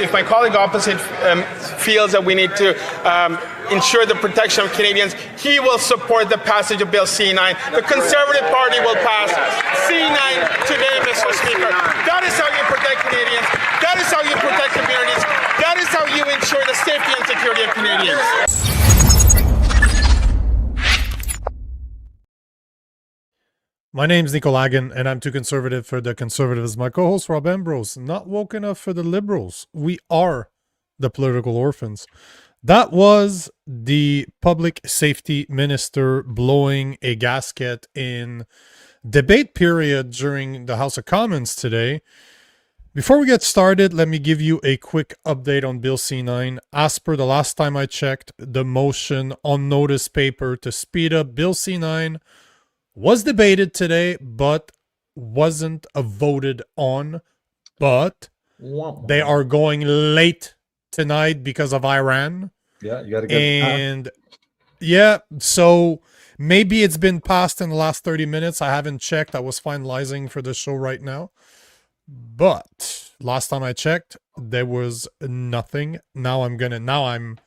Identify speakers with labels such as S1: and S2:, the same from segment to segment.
S1: if my colleague opposite feels that we need to ensure the protection of Canadians, he will support the passage of Bill C-9. The Conservative Party will pass C-9 today, Mr. Speaker. That is how you protect Canadians. That is how you protect communities. That is how you ensure the safety and security of Canadians.
S2: My name's Nico Lagan, and I'm too conservative for the conservatives. My co-host, Rob Ambrose, not woke enough for the liberals. We are the political orphans. That was the public safety minister blowing a gasket in debate period during the House of Commons today. Before we get started, let me give you a quick update on Bill C-9. As per the last time I checked, the motion on notice paper to speed up Bill C-9 was debated today, but wasn't voted on. But they are going late tonight because of Iran.
S3: Yeah, you got to get
S2: and yeah, so maybe it's been passed in the last 30 minutes. I haven't checked. I was finalizing for the show right now. But last time I checked, there was nothing. Now I'm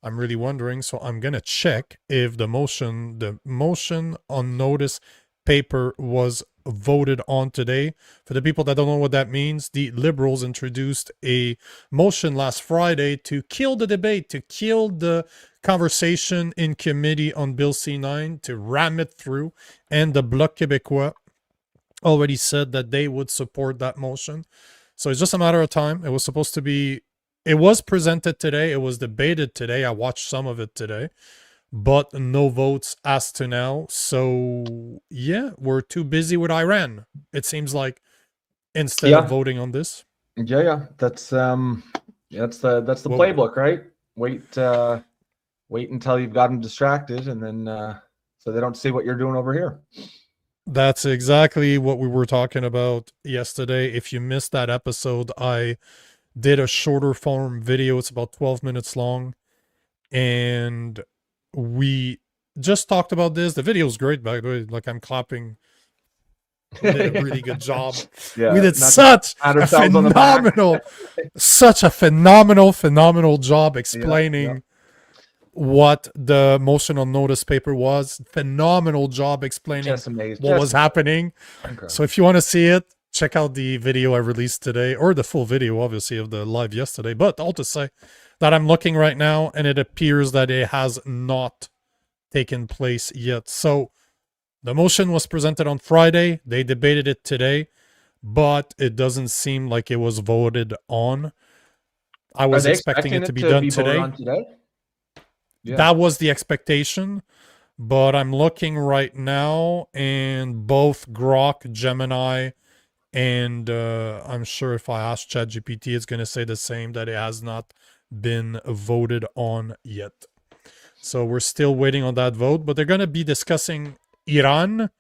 S2: really wondering, so I'm gonna check if the motion on notice paper was voted on today. For the people that don't know what that means, the Liberals introduced a motion last Friday to kill the debate, to kill the conversation in committee on Bill C-9, to ram it through, and the Bloc Québécois already said that they would support that motion. So it's just a matter of time. It was presented today. It was debated today. I watched some of it today, but no votes as to now. So yeah, we're too busy with Iran, it seems like, instead of voting on this.
S3: Yeah. That's the playbook, right? Wait until you've got them distracted, and then so they don't see what you're doing over here.
S2: That's exactly what we were talking about yesterday. If you missed that episode, I did a shorter form video. It's about 12 minutes long, and we just talked about this. The video is great, by the way. Like, I'm clapping. We did a really good job.
S3: Yeah,
S2: we did such a phenomenal job explaining what the motion on notice paper was. Phenomenal job explaining what was happening. Incredible. So if you want to see it, check out the video I released today, or the full video, obviously, of the live yesterday. But all to say that I'm looking right now, and it appears that it has not taken place yet. So the motion was presented on Friday. They debated it today, but it doesn't seem like it was voted on. I was expecting it to be done today. Yeah. That was the expectation. But I'm looking right now, and both Grok, Gemini, and I'm sure if I ask ChatGPT, it's going to say the same, that it has not been voted on yet. So we're still waiting on that vote, but they're going to be discussing Iran.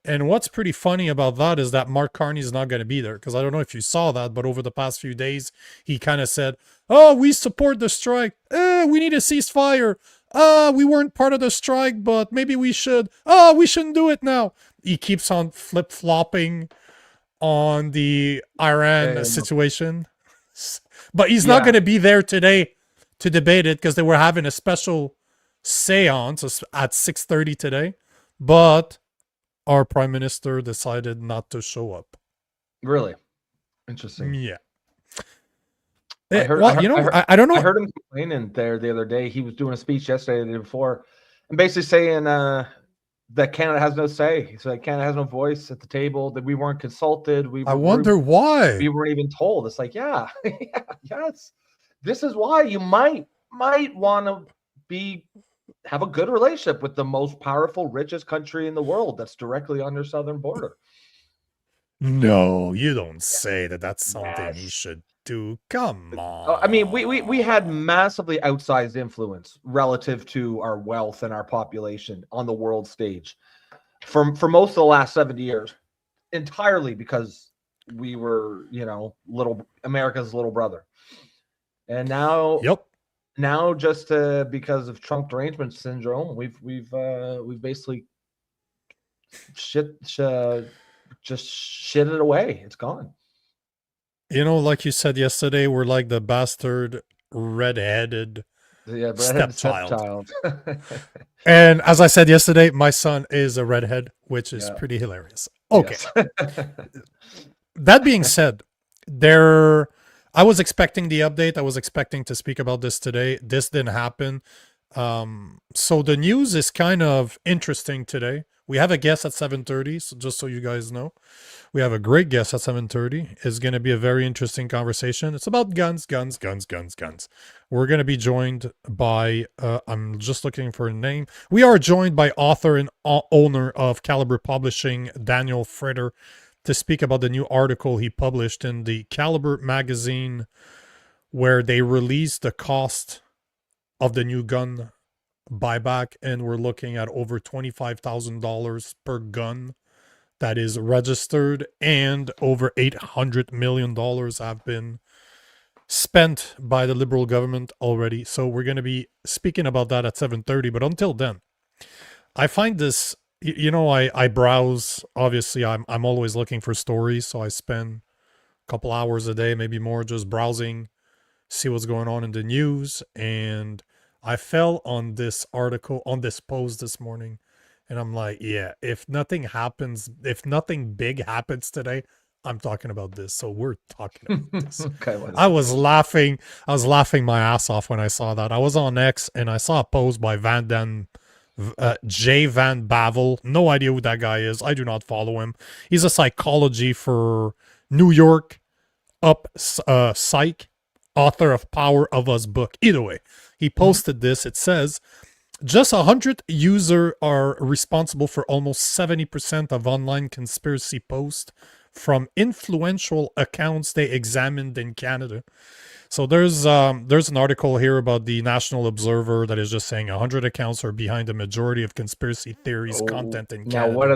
S2: And what's pretty funny about that is that Mark Carney is not going to be there, because I don't know if you saw that, but over the past few days, he kind of said, oh, we support the strike. We need a ceasefire. We weren't part of the strike, but maybe we should. Oh, we shouldn't do it now. He keeps on flip-flopping on the Iran situation. But he's not going to be there today to debate it, because they were having a special seance at 6:30 today. But our prime minister decided not to show up.
S3: Really? Interesting.
S2: Yeah.
S3: I
S2: don't know.
S3: I heard him complaining there the other day. He was doing a speech yesterday, the day before, and basically saying that Canada has no say. So that Canada has no voice at the table, that we weren't consulted.
S2: I wonder why.
S3: We weren't even told. It's like, yes. This is why you might want to have a good relationship with the most powerful, richest country in the world that's directly on your southern border.
S2: No, you don't say that. That's something he should do. Come on.
S3: I mean, we had massively outsized influence relative to our wealth and our population on the world stage for most of the last 70 years, entirely because we were, America's little brother. And now, now just because of Trump derangement syndrome, we've basically just shit it away. It's gone.
S2: You know, like you said yesterday, we're like the bastard red-headed stepchild. And as I said yesterday, my son is a redhead, which is pretty hilarious. Okay. Yes. That being said, I was expecting the update. I was expecting to speak about this today. This didn't happen. So the news is kind of interesting today. We have a guest at 7:30, so just so you guys know. We have a great guest at 7:30. It's going to be a very interesting conversation. It's about guns. We're going to be joined by, I'm just looking for a name. We are joined by author and owner of Caliber Publishing, Daniel Fritter, to speak about the new article he published in the Caliber magazine, where they released the cost of the new gun buyback, and we're looking at over $25,000 per gun that is registered, and over $800 million have been spent by the Liberal government already. So we're going to be speaking about that at 7:30. But until then, I find this, you know, I browse. Obviously, I'm always looking for stories, so I spend a couple hours a day, maybe more, just browsing, see what's going on in the news. And I fell on this article, on this post this morning, and I'm like, yeah, if nothing happens, if nothing big happens today, I'm talking about this. So we're talking about this. Okay, I was laughing my ass off when I saw that. I was on X and I saw a post by J. Van Bavel. No idea who that guy is. I do not follow him. He's a psychology for New York psych, author of Power of Us book. Either way, he posted this. It says, just 100 users are responsible for almost 70% of online conspiracy posts from influential accounts they examined in Canada. So there's an article here about the National Observer that is just saying 100 accounts are behind the majority of conspiracy theories content in Canada.
S3: Now, what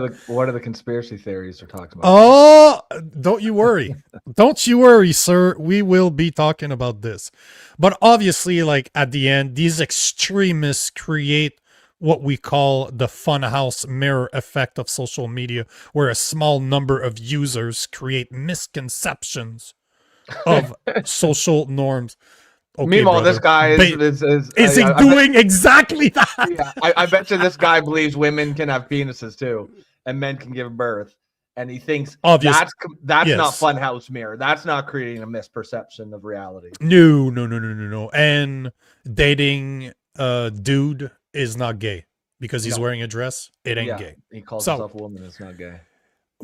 S3: are the conspiracy theories we're talking about?
S2: Oh, don't you worry. Don't you worry, sir. We will be talking about this. But obviously, like at the end, these extremists create what we call the funhouse mirror effect of social media, where a small number of users create misconceptions of social norms.
S3: Okay, meanwhile, brother, this guy is
S2: doing exactly that.
S3: Yeah, I bet you this guy believes women can have penises too, and men can give birth, and he thinks that's yes. Not funhouse mirror. That's not creating a misperception of reality.
S2: No. And dating dude is not gay because he's wearing a dress. It ain't gay.
S3: He calls himself a woman. It's not gay.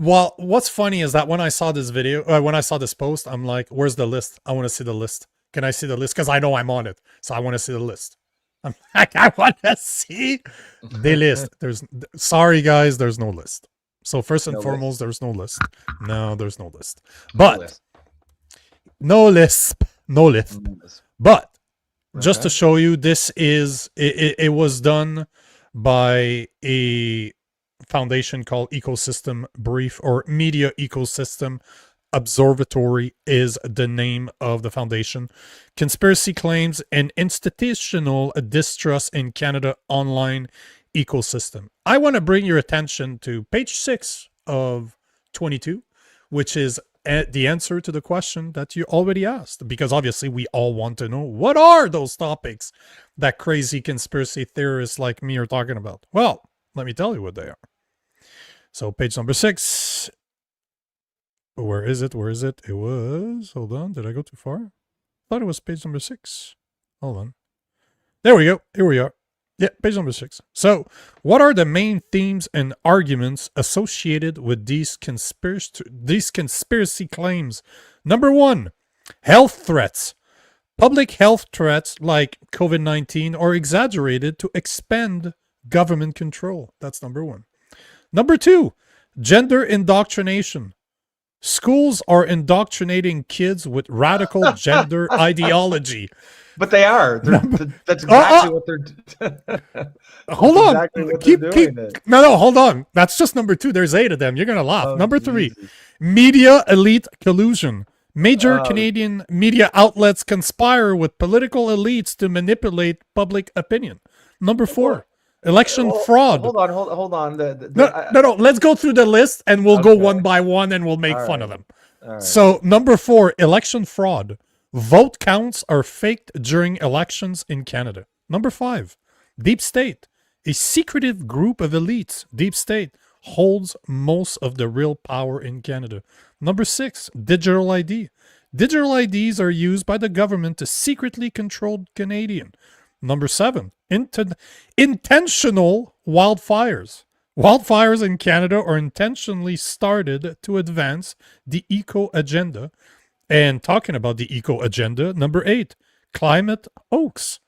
S2: Well, what's funny is that when I saw this video, when I saw this post, I'm like, where's the list? I want to see the list. Can I see the list? Because I know I'm on it. So I want to see the list. I'm like, I want to see the list. Sorry, guys, there's no list. So first and foremost, there's no list. No, there's no list. But no list. But just to show you, this is, it was done by a foundation called Ecosystem Brief, or Media Ecosystem Observatory is the name of the foundation. Conspiracy claims and institutional distrust in Canada online ecosystem. I want to bring your attention to page 6 of 22, which is the answer to the question that you already asked, because obviously we all want to know, what are those topics that crazy conspiracy theorists like me are talking about? Well, let me tell you what they are. So page number 6. Where is it? It was, hold on, did I go too far? I thought it was page number 6. Hold on. There we go. Here we are. Yeah, page number 6. So what are the main themes and arguments associated with these conspiracy claims? Number 1, health threats. Public health threats like COVID-19 are exaggerated to expand government control. That's number 1. Number 2, gender indoctrination. Schools are indoctrinating kids with radical gender ideology.
S3: But they are. That's exactly what they're
S2: hold on. Exactly what keep No, hold on. That's just number 2. There's 8 of them. You're going to laugh. Number 3, media elite collusion. Major Canadian media outlets conspire with political elites to manipulate public opinion. Number 4, election fraud.
S3: Hold on.
S2: No. Let's go through the list and we'll go one by one and we'll make fun of them. So number 4, election fraud. Vote counts are faked during elections in Canada. Number 5, deep state. A secretive group of elites, deep state, holds most of the real power in Canada. Number 6, digital ID. Digital IDs are used by the government to secretly control Canadian. Number 7, intentional wildfires. Wildfires in Canada are intentionally started to advance the eco agenda. And talking about the eco agenda, number 8, climate hoax.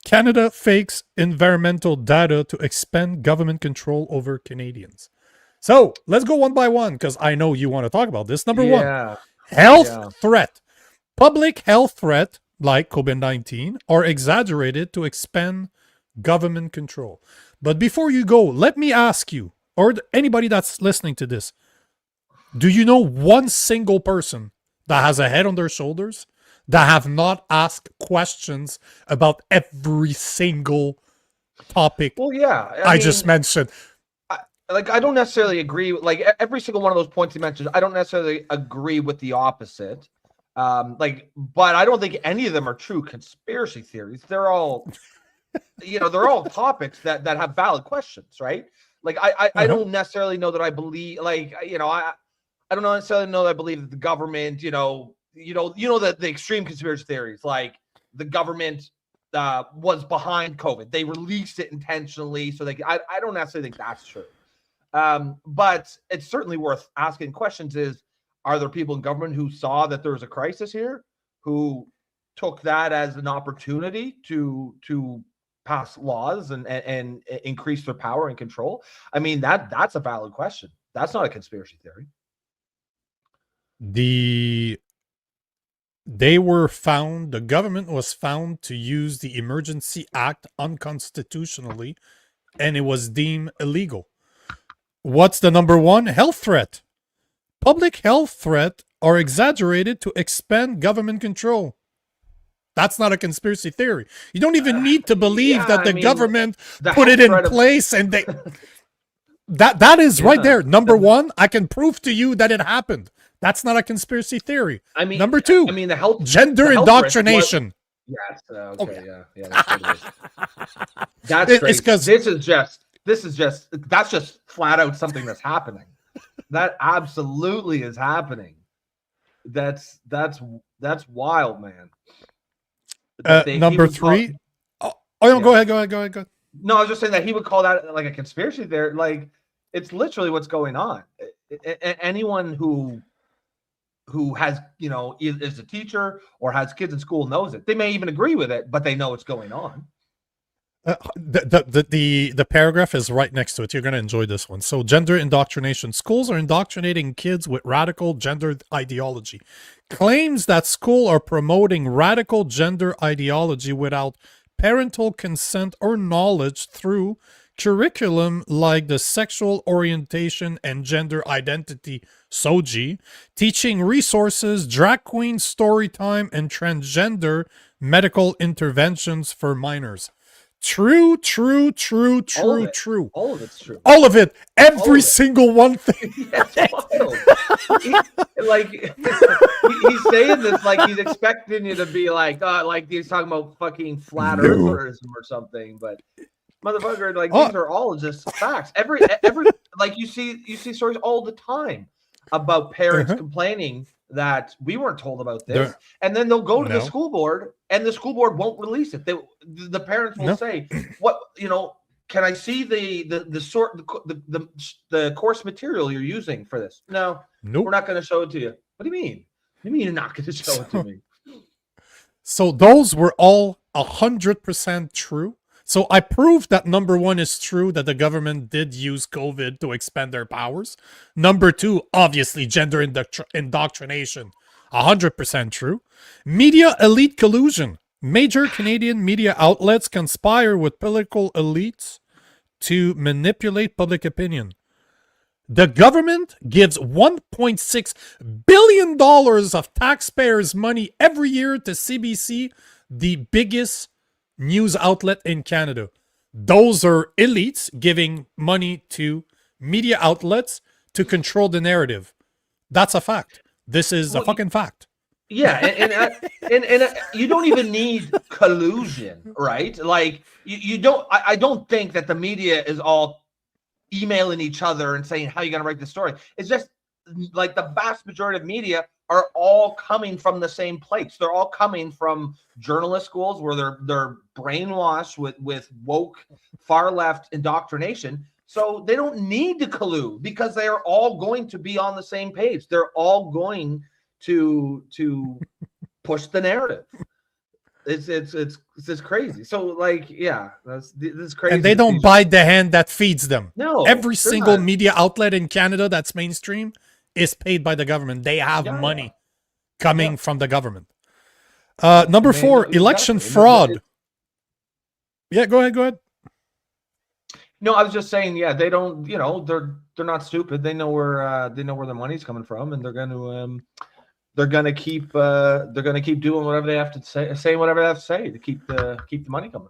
S2: Canada fakes environmental data to expand government control over Canadians. So let's go one by one because I know you want to talk about this. Number 1, health threat. Public health threat like COVID-19 are exaggerated to expand government control. But before you go, let me ask you, or anybody that's listening to this, do you know one single person that has a head on their shoulders that have not asked questions about every single topic I mean, just mentioned?
S3: I don't necessarily agree. Like every single one of those points you mentioned, I don't necessarily agree with the opposite. But I don't think any of them are true conspiracy theories. They're all, they're all topics that have valid questions, right? Like I don't necessarily know that I believe, I don't necessarily know that I believe that the government, the extreme conspiracy theories, like the government was behind COVID. They released it intentionally, so I don't necessarily think that's true. But it's certainly worth asking questions are there people in government who saw that there was a crisis here, who took that as an opportunity to pass laws and increase their power and control? I mean, that's a valid question. That's not a conspiracy theory.
S2: The government was found to use the Emergency Act unconstitutionally, and it was deemed illegal. What's the number 1? Health threat. Public health threat are exaggerated to expand government control. That's not a conspiracy theory. You don't even need to believe that the government put it in place and they... that is right there. Number 1, I can prove to you that it happened. That's not a conspiracy theory. I mean, number 2, gender indoctrination.
S3: Yes. That's crazy. Because that's just flat out something that's happening. That absolutely is happening. That's wild, man.
S2: Number 3. Go ahead.
S3: No, I was just saying that he would call that like a conspiracy there. Like, it's literally what's going on. Anyone who has, is a teacher or has kids in school knows it. They may even agree with it, but they know what's going on.
S2: The paragraph is right next to it. You're going to enjoy this one. So, gender indoctrination. Schools are indoctrinating kids with radical gender ideology. Claims that schools are promoting radical gender ideology without parental consent or knowledge through curriculum like the sexual orientation and gender identity SOGI, teaching resources, drag queen story time, and transgender medical interventions for minors. True.
S3: All of it's true.
S2: All of it. Every single one thing.
S3: That's wild. He's saying this like he's expecting you to be like he's talking about fucking flat eartherism or something, but motherfucker, these are all just facts. Every you see stories all the time about parents complaining that we weren't told about this, and then they'll go to the school board, and the school board won't release it. The parents will say, "What can I see the course material you're using for this?" No, we're not going to show it to you. What do you mean? What do you mean you're not going to show it to me?
S2: So those were all 100% true. So I proved that number 1 is true, that the government did use COVID to expand their powers. Number 2, obviously, gender indoctrination, 100% true. Media elite collusion. Major Canadian media outlets conspire with political elites to manipulate public opinion. The government gives $1.6 billion of taxpayers' money every year to CBC, the biggest news outlet in Canada. Those are elites giving money to media outlets to control the narrative. That's a fact. This is a fucking fact.
S3: Yeah, and you don't even need collusion, right? Like you don't. I don't think that the media is all emailing each other and saying how you going to write the story. It's just like the vast majority of media are all coming from the same place. They're all coming from journalist schools where they're brainwashed with woke far left indoctrination. So they don't need to collude because they are all going to be on the same page. They're all going to push the narrative. It's crazy. So like, yeah, this is crazy.
S2: And they don't bite the hand that feeds them.
S3: No,
S2: every single media outlet in Canada that's mainstream is paid by the government. They have money coming from the government. Number 4, election fraud. Yeah, go ahead.
S3: No, I was just saying, yeah, they don't, they're not stupid. They know where the money's coming from, and they're gonna keep doing whatever they have to say, saying whatever they have to say to keep the money coming.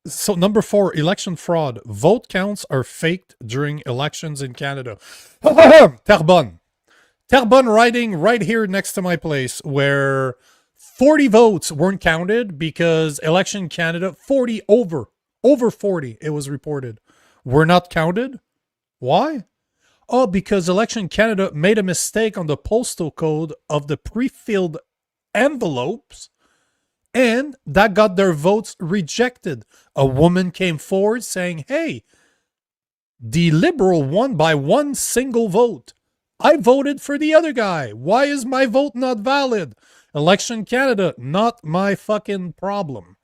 S2: So number 4, election fraud. Vote counts are faked during elections in Canada. Terrebonne riding right here next to my place, where 40 votes weren't counted because Election Canada, over 40, it was reported, were not counted. Why? Oh, because Election Canada made a mistake on the postal code of the pre-filled envelopes, and that got their votes rejected. A woman came forward saying, hey, the Liberal won by one single vote. I voted for the other guy. Why is my vote not valid? Election Canada, not my fucking problem.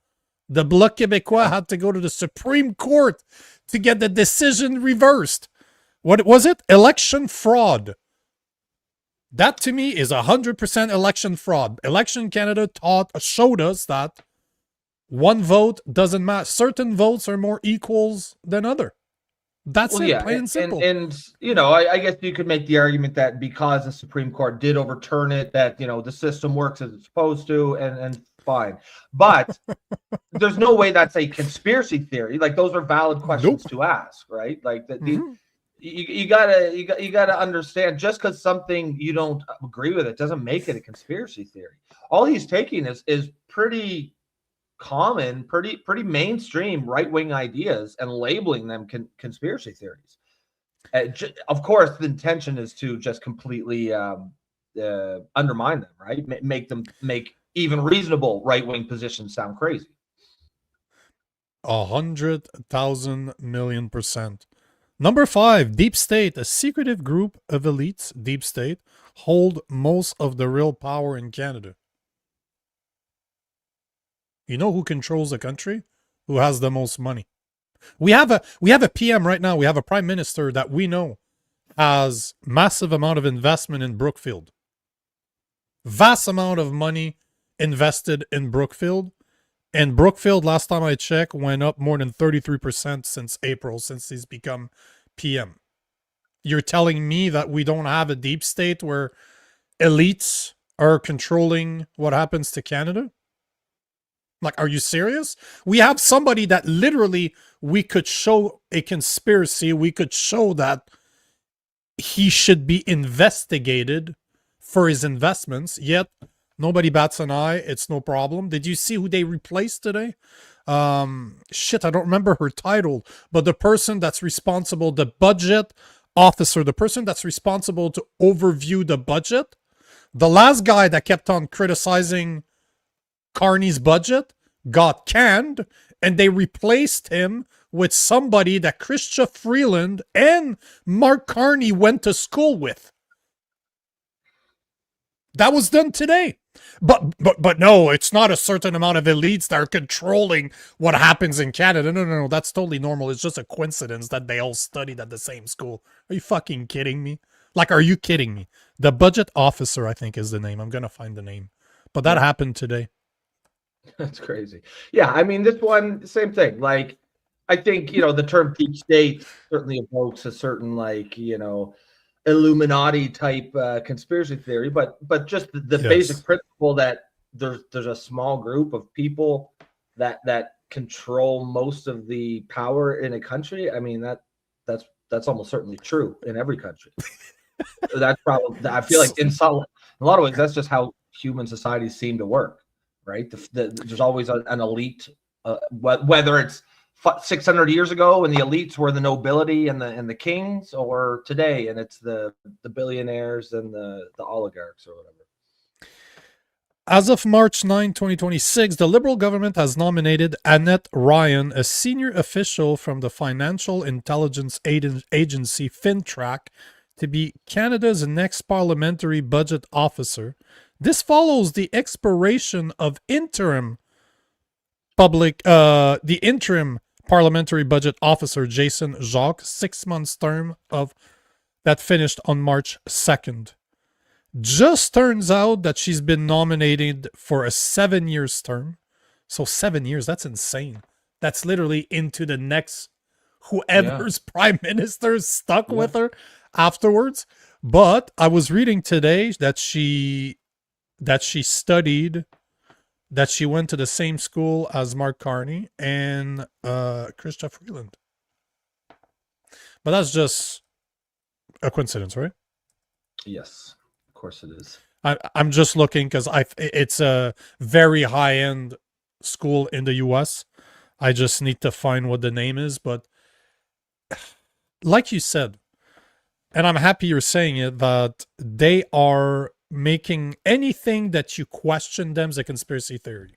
S2: The Bloc Québécois had to go to the Supreme Court to get the decision reversed. What was it? Election fraud. That to me is 100% election fraud. Election Canada showed us that one vote doesn't matter. Certain votes are more equals than other. That's it, plain and simple.
S3: And I guess you could make the argument that because the Supreme Court did overturn it, that the system works as it's supposed to, and fine. But there's no way that's a conspiracy theory. Like, those are valid questions to ask, right? Like that. You gotta understand, just because something you don't agree with it doesn't make it a conspiracy theory. All he's taking is pretty common, pretty mainstream right-wing ideas and labeling them conspiracy theories. Of course, the intention is to just completely undermine them, right? Make even reasonable right-wing positions sound crazy.
S2: 100,000 million %. Number 5, Deep State. A secretive group of elites, Deep State, hold most of the real power in Canada. You know who controls the country? Who has the most money? We have a PM right now. We have a prime minister that we know has massive amount of investment in Brookfield. Vast amount of money invested in Brookfield. And Brookfield, last time I checked, went up more than 33% since April, since he's become PM. You're telling me that we don't have a deep state where elites are controlling what happens to Canada? Like, are you serious? We have somebody that literally we could show a conspiracy. We could show that he should be investigated for his investments, yet nobody bats an eye. It's no problem. Did you see who they replaced today? Shit, I don't remember her title, but the person that's responsible, the budget officer, the person that's responsible to overview the budget, the last guy that kept on criticizing Carney's budget got canned, and they replaced him with somebody that Chrystia Freeland and Mark Carney went to school with. That was done today. But no, it's not a certain amount of elites that are controlling what happens in Canada. No, that's totally normal. It's just a coincidence that they all studied at the same school. Are you fucking kidding me? Like, are you kidding me? The budget officer, I think, is the name. I'm going to find the name. But that happened today.
S3: That's crazy. Yeah, I mean, this one, same thing. Like, I think, the term deep state certainly evokes a certain, Illuminati type conspiracy theory, but just the basic principle that there's a small group of people that control most of the power in a country. I mean, that's almost certainly true in every country. That's probably, I feel like in a lot of ways, that's just how human societies seem to work, right? There's always an elite, whether it's 600 years ago when the elites were the nobility and the kings, or today and it's the billionaires and the oligarchs or whatever.
S2: As of March 9, 2026, the Liberal government has nominated Annette Ryan, a senior official from the financial intelligence agency FinTrack, to be Canada's next parliamentary budget officer. This follows the expiration of interim parliamentary budget officer Jason Jacques 6 months term that finished on March 2nd. Just turns out that she's been nominated for a 7 years term. So 7 years, that's insane. That's literally into the next whoever's prime minister is stuck with her afterwards. But I was reading today that she studied, that she went to the same school as Mark Carney and Chrystia Freeland. But that's just a coincidence, right?
S3: Yes. Of course it is.
S2: I'm just looking because it's a very high-end school in the US. I just need to find what the name is, but like you said, and I'm happy you're saying it, that they are making anything that you question them is a conspiracy theory.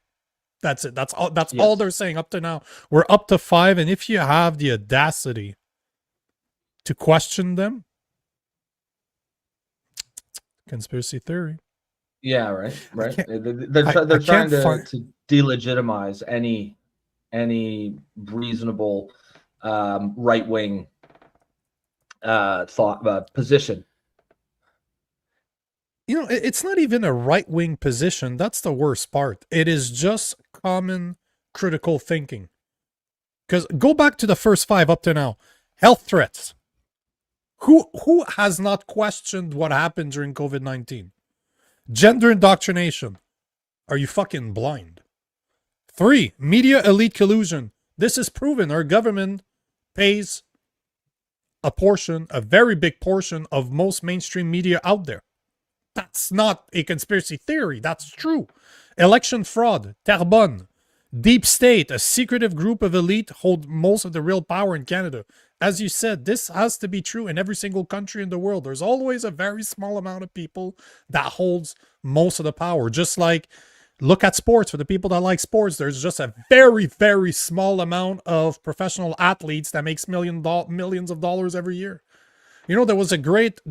S2: That's it. That's all they're saying up to now. We're up to 5, and if you have the audacity to question them, conspiracy theory.
S3: Yeah, right. They're trying to delegitimize any reasonable right-wing thought position.
S2: You know, it's not even a right-wing position. That's the worst part. It is just common critical thinking. Because go back to the first 5 up to now. Health threats. Who has not questioned what happened during COVID-19? Gender indoctrination. Are you fucking blind? 3, media elite collusion. This is proven. Our government pays a very big portion of most mainstream media out there. That's not a conspiracy theory. That's true. Election fraud. Terrebonne. Deep state. A secretive group of elite hold most of the real power in Canada. As you said, this has to be true in every single country in the world. There's always a very small amount of people that holds most of the power. Just like, look at sports. For the people that like sports, there's just a very, very small amount of professional athletes that makes millions of dollars every year. You know, there was a great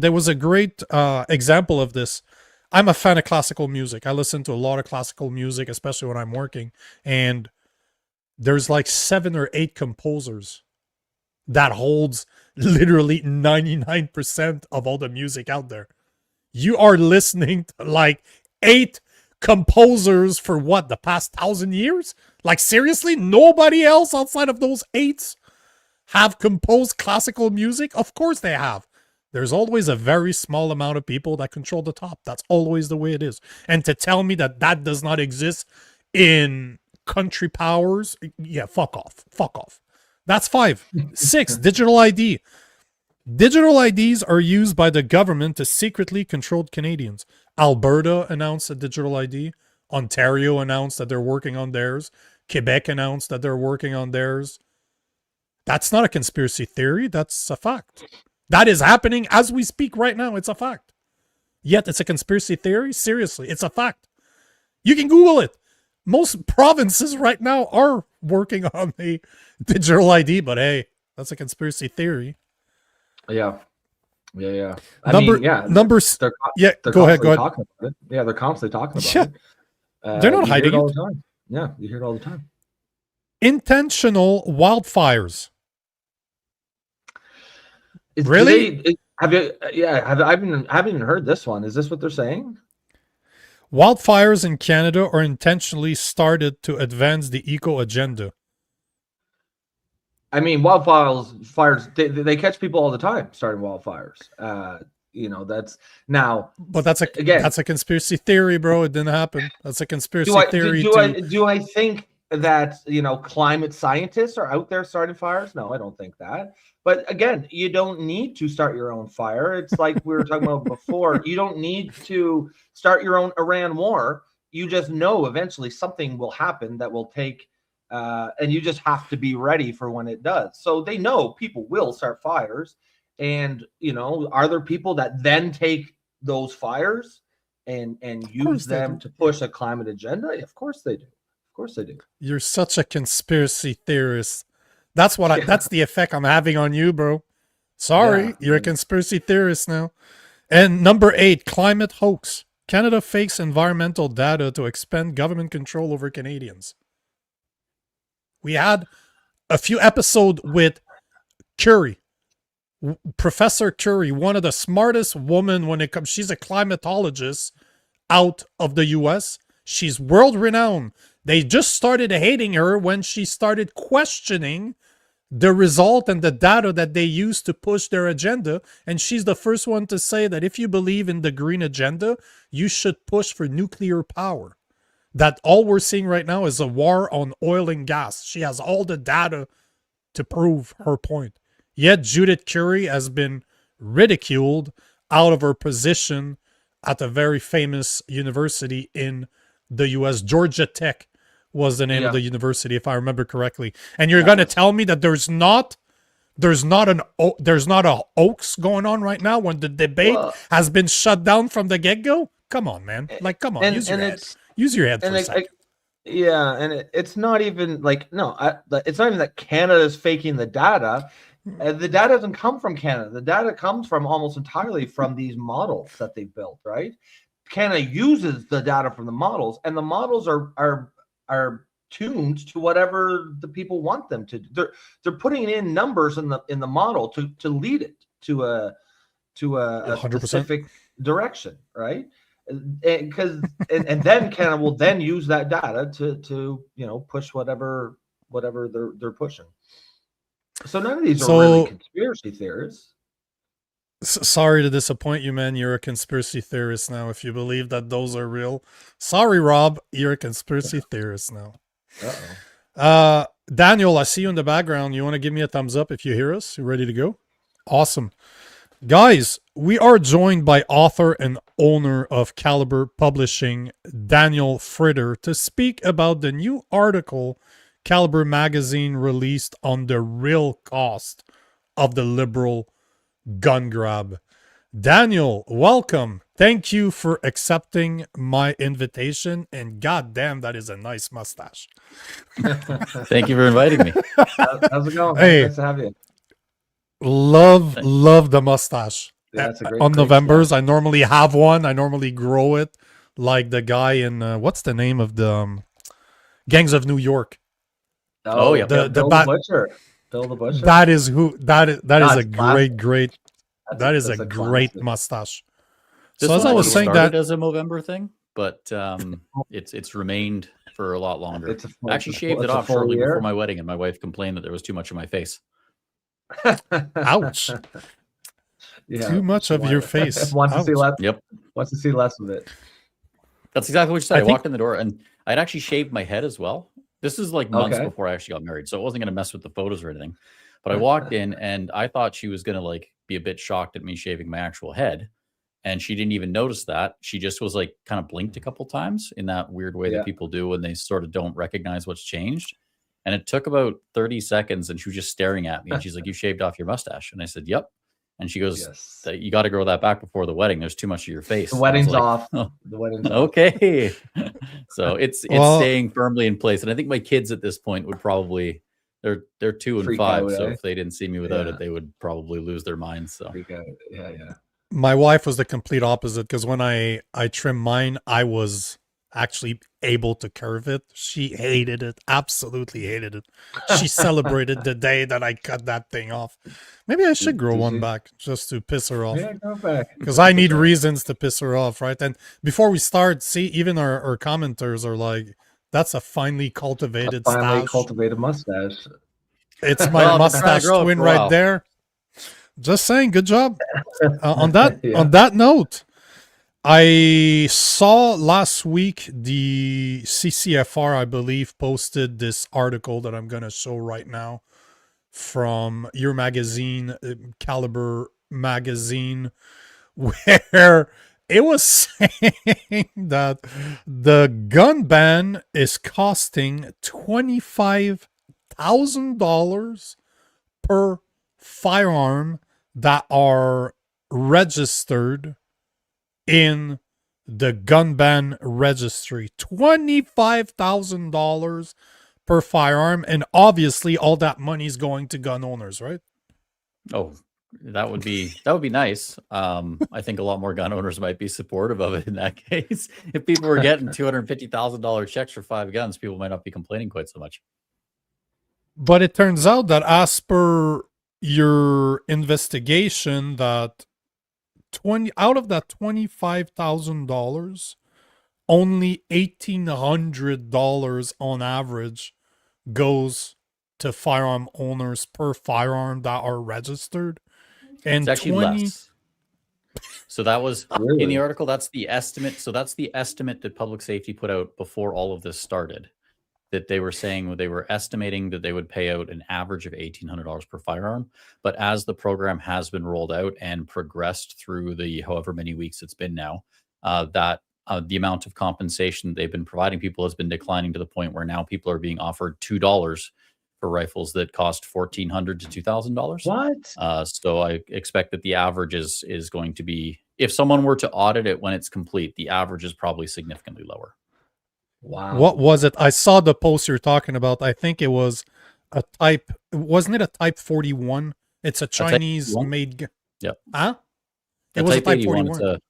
S2: example of this. I'm a fan of classical music. I listen to a lot of classical music, especially when I'm working. And there's like 7 or 8 composers that holds literally 99% of all the music out there. You are listening to like 8 composers for what, the past 1,000 years? Like seriously, nobody else outside of those 8 have composed classical music? Of course they have. There's always a very small amount of people that control the top. That's always the way it is. And to tell me that that does not exist in country powers, yeah, fuck off. Fuck off. That's 5. 6, digital ID. Digital IDs are used by the government to secretly control Canadians. Alberta announced a digital ID. Ontario announced that they're working on theirs. Quebec announced that they're working on theirs. That's not a conspiracy theory. That's a fact. That is happening as we speak right now. It's a fact. Yet it's a conspiracy theory? Seriously, it's a fact. You can Google it. Most provinces right now are working on the digital ID, but hey, that's a conspiracy theory.
S3: Yeah. They're
S2: Go ahead.
S3: Yeah, they're constantly talking about it.
S2: They're not hiding
S3: all
S2: it.
S3: the time. Yeah, you hear it all the time.
S2: Intentional wildfires.
S3: Really? I haven't even heard this one. Is this what they're saying?
S2: Wildfires in Canada are intentionally started to advance the eco agenda.
S3: I mean, wildfires, they catch people all the time starting wildfires. That's now.
S2: But that's a conspiracy theory, bro. It didn't happen. That's a conspiracy theory.
S3: Do I think that climate scientists are out there starting fires? No, I don't think that. But again, you don't need to start your own fire. It's like we were talking about before. You don't need to start your own Iran war. You just know eventually something will happen that will take, and you just have to be ready for when it does. So they know people will start fires. And, are there people that then take those fires and use them to push a climate agenda? Of course they do. Of course they do.
S2: You're such a conspiracy theorist. That's what that's the effect I'm having on you, bro. Sorry, you're a conspiracy theorist now. And number 8, climate hoax. Canada fakes environmental data to expand government control over Canadians. We had a few episodes with Curie. Professor Curie, one of the smartest women when it comes, she's a climatologist out of the US. She's world renowned. They just started hating her when she started questioning the result and the data that they use to push their agenda. And she's the first one to say that if you believe in the green agenda, you should push for nuclear power. That all we're seeing right now is a war on oil and gas. She has all the data to prove her point. Yet Judith Curie has been ridiculed out of her position at a very famous university in the US. Georgia Tech was the name of the university, if I remember correctly. And you're going to tell me that there's not a hoax going on right now when the debate has been shut down from the get-go? Come on, man. Like, come on, use your head. Use your head for a second.
S3: It's not even like, it's not even that Canada is faking the data. The data doesn't come from Canada. The data comes from almost entirely from these models that they built, right? Canada uses the data from the models, and the models are tuned to whatever the people want them to. They're putting in numbers in the model to lead it to a specific direction, right? And then Canada will then use that data to push whatever they're pushing. So none of these are really conspiracy theories.
S2: Sorry to disappoint you, man. You're a conspiracy theorist now. If you believe that those are real, sorry, Rob. You're a conspiracy theorist now. Daniel, I see you in the background. You want to give me a thumbs up if you hear us? You ready to go? Awesome. Guys, we are joined by author and owner of Caliber Publishing, Daniel Fritter, to speak about the new article Caliber magazine released on the real cost of the liberal gun grab. Daniel, welcome. Thank you for accepting my invitation, and goddamn, that is a nice mustache.
S4: Thank you for inviting me.
S3: How's it going?
S2: Hey,
S3: nice to have you.
S2: Love the mustache.
S3: Yeah, that's a great,
S2: on
S3: great
S2: Novembers,
S3: stuff.
S2: I normally have one. I normally grow it like the guy in what's the name of the Gangs of New York?
S4: Oh yeah,
S3: Bill the Butcher. Bill the Butcher.
S2: That is who. That is a great. That is a
S3: classic.
S2: Great mustache.
S4: This
S2: so as I was saying
S4: that as a Movember thing, but it's remained for a lot longer. I actually shaved it off shortly before my wedding, and my wife complained that there was too much of my face.
S2: Ouch.
S3: Yeah,
S2: too much of your face.
S3: Wants to see less.
S4: Yep.
S3: Wants to see less of it.
S4: That's exactly what you said. I walked in the door, and I'd actually shaved my head as well. This is like months before I actually got married, so it wasn't going to mess with the photos or anything. But I walked in, and I thought she was going to like be a bit shocked at me shaving my actual head, and she didn't even notice that. She just was like kind of blinked a couple times in that weird way that people do when they sort of don't recognize what's changed. And it took about 30 seconds, and she was just staring at me, and she's like, "You shaved off your mustache?" And I said, "Yep." And she goes, "You got to grow that back before the wedding. There's too much of your face."
S3: The wedding's
S4: like,
S3: off.
S4: Oh,
S3: the wedding's
S4: okay. So it's staying firmly in place. And I think my kids at this point would probably they're 2 and 5. So if they didn't see me without it, they would probably lose their minds. So
S3: yeah.
S2: My wife was the complete opposite, because when I trimmed mine, I was actually able to curve it. She hated it, absolutely hated it. She celebrated the day that I cut that thing off. Maybe I should grow one back just to piss her off.
S3: Yeah, go back.
S2: Because I need reasons to piss her off, right? And before we start, see, even our commenters are like, "That's a finely cultivated
S3: cultivated mustache."
S2: It's my mustache twin right there. Just saying, good job. On that note, I saw last week the CCFR, I believe, posted this article that I'm going to show right now from your magazine, Caliber magazine, where it was saying that the gun ban is costing $25,000 per firearm that are registered in the gun ban registry. $25,000 per firearm, and obviously all that money is going to gun owners, right?
S4: Oh, that would be nice. I think a lot more gun owners might be supportive of it in that case. If people were getting $250,000 checks for 5 guns, people might not be complaining quite so much.
S2: But it turns out that as per your investigation, that out of that $25,000, only $1,800 on average goes to firearm owners per firearm that are registered, and
S4: it's actually less. So that was in the article. That's the estimate. So that's the estimate that public safety put out before all of this started. That they were saying they were estimating that they would pay out an average of $1,800 per firearm. But as the program has been rolled out and progressed through the however many weeks it's been now, the amount of compensation they've been providing people has been declining to the point where now people are being offered $2 for rifles that cost $1,400 to $2,000.
S3: What?
S4: So I expect that the average is going to be, if someone were to audit it when it's complete, the average is probably significantly lower.
S3: Wow.
S2: What was it? I saw the post you're talking about. I think it was a type, wasn't it a Type 41? It's a Chinese made.
S4: Yep.
S2: Huh? It was a Type 41.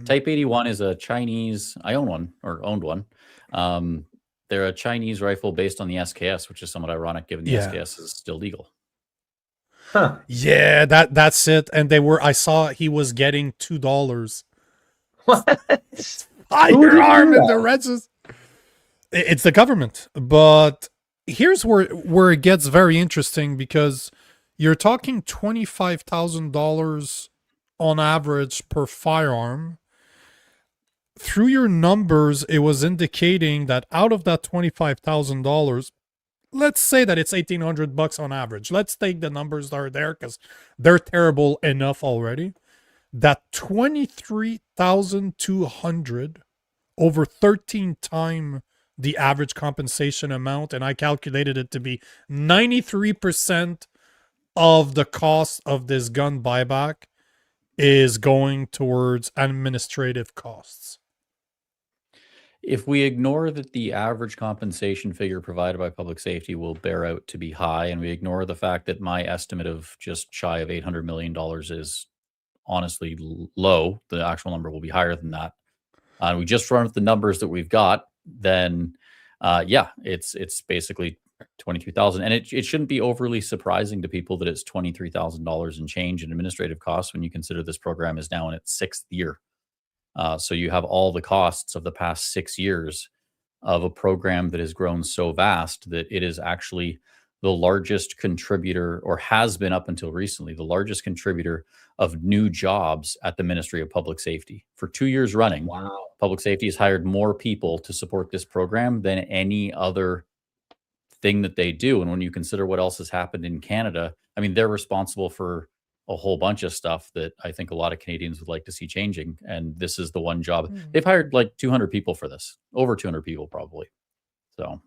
S4: Type 81 is a Chinese. I own one, or owned one. They're a Chinese rifle based on the SKS, which is somewhat ironic given the SKS is still legal.
S3: Huh.
S2: Yeah, that's it. And I saw he was getting $2.
S3: What?
S2: Firearm in the register. It's the government. But here's where it gets very interesting, because you're talking $25,000 on average per firearm. Through your numbers, it was indicating that out of that $25,000, let's say that it's $1,800 on average. Let's take the numbers that are there because they're terrible enough already. That $23,200 over 13 times the average compensation amount, and I calculated it to be 93% of the cost of this gun buyback is going towards administrative costs.
S4: If we ignore that the average compensation figure provided by public safety will bear out to be high, and we ignore the fact that my estimate of just shy of $800 million is honestly low, the actual number will be higher than that. And we just run with the numbers that we've got, then it's basically 22,000, and it shouldn't be overly surprising to people that it's $23,000 and change in administrative costs when you consider this program is now in its 6th year. So you have all the costs of the past 6 years of a program that has grown so vast that it is actually the largest contributor, or has been up until recently, the largest contributor of new jobs at the Ministry of Public Safety. For 2 years running,
S3: wow,
S4: public safety has hired more people to support this program than any other thing that they do. And when you consider what else has happened in Canada, I mean, they're responsible for a whole bunch of stuff that I think a lot of Canadians would like to see changing. And this is the one job. They've hired like 200 people for this, over 200 people probably. So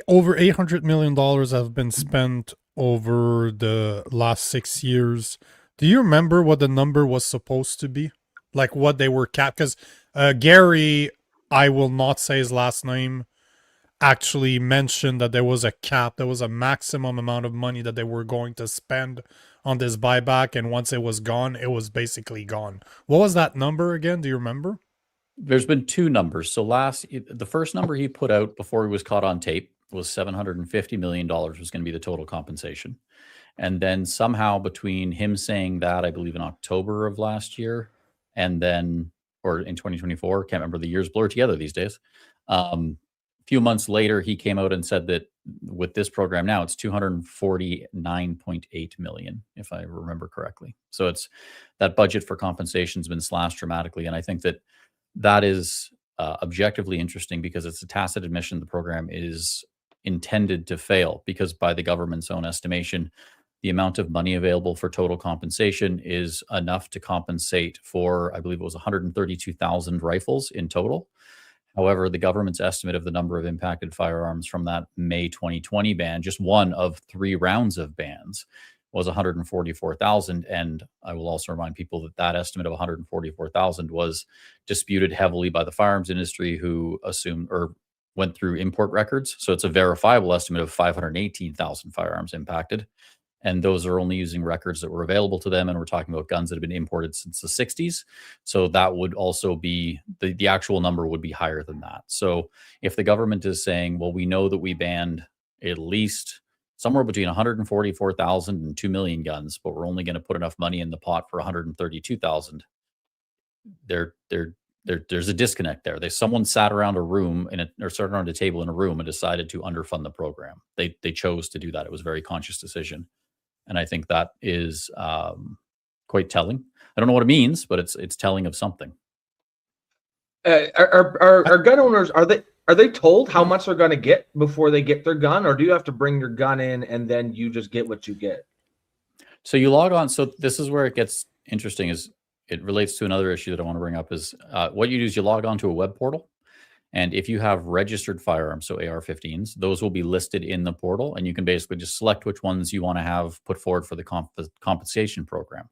S2: over $800 million have been spent over the last 6 years. Do you remember what the number was supposed to be? Like what they were capped? Because Gary, I will not say his last name, actually mentioned that there was a cap. There was a maximum amount of money that they were going to spend on this buyback. And once it was gone, it was basically gone. What was that number again? Do you remember?
S4: There's been 2 numbers. So the first number he put out before he was caught on tape was $750 million was going to be the total compensation. And then somehow between him saying that, I believe in October of last year, and then, or in 2024, can't remember, the years blur together these days. A few months later, he came out and said that with this program now, it's $249.8 million, if I remember correctly. So it's that budget for compensation has been slashed dramatically. And I think that is objectively interesting because it's a tacit admission the program is intended to fail, because by the government's own estimation, the amount of money available for total compensation is enough to compensate for, I believe it was 132,000 rifles in total. However, the government's estimate of the number of impacted firearms from that May 2020 ban, just one of 3 rounds of bans, was 144,000. And I will also remind people that that estimate of 144,000 was disputed heavily by the firearms industry, who assumed or went through import records. So it's a verifiable estimate of 518,000 firearms impacted. And those are only using records that were available to them. And we're talking about guns that have been imported since the 60s. So that would also be, the actual number would be higher than that. So if the government is saying, well, we know that we banned at least somewhere between 144,000 and 2 million guns, but we're only going to put enough money in the pot for 132,000, there's a disconnect there. Someone sat around a room or sat around a table in a room and decided to underfund the program. They chose to do that. It was a very conscious decision. And I think that is quite telling. I don't know what it means, but it's telling of something.
S3: Are gun owners, are they told how much they're going to get before they get their gun, or do you have to bring your gun in and then you just get what you get?
S4: So you log on. So this is where it gets interesting. Is it relates to another issue that I want to bring up. Is what you do is you log on to a web portal. And if you have registered firearms, so AR-15s, those will be listed in the portal, and you can basically just select which ones you want to have put forward for the compensation program.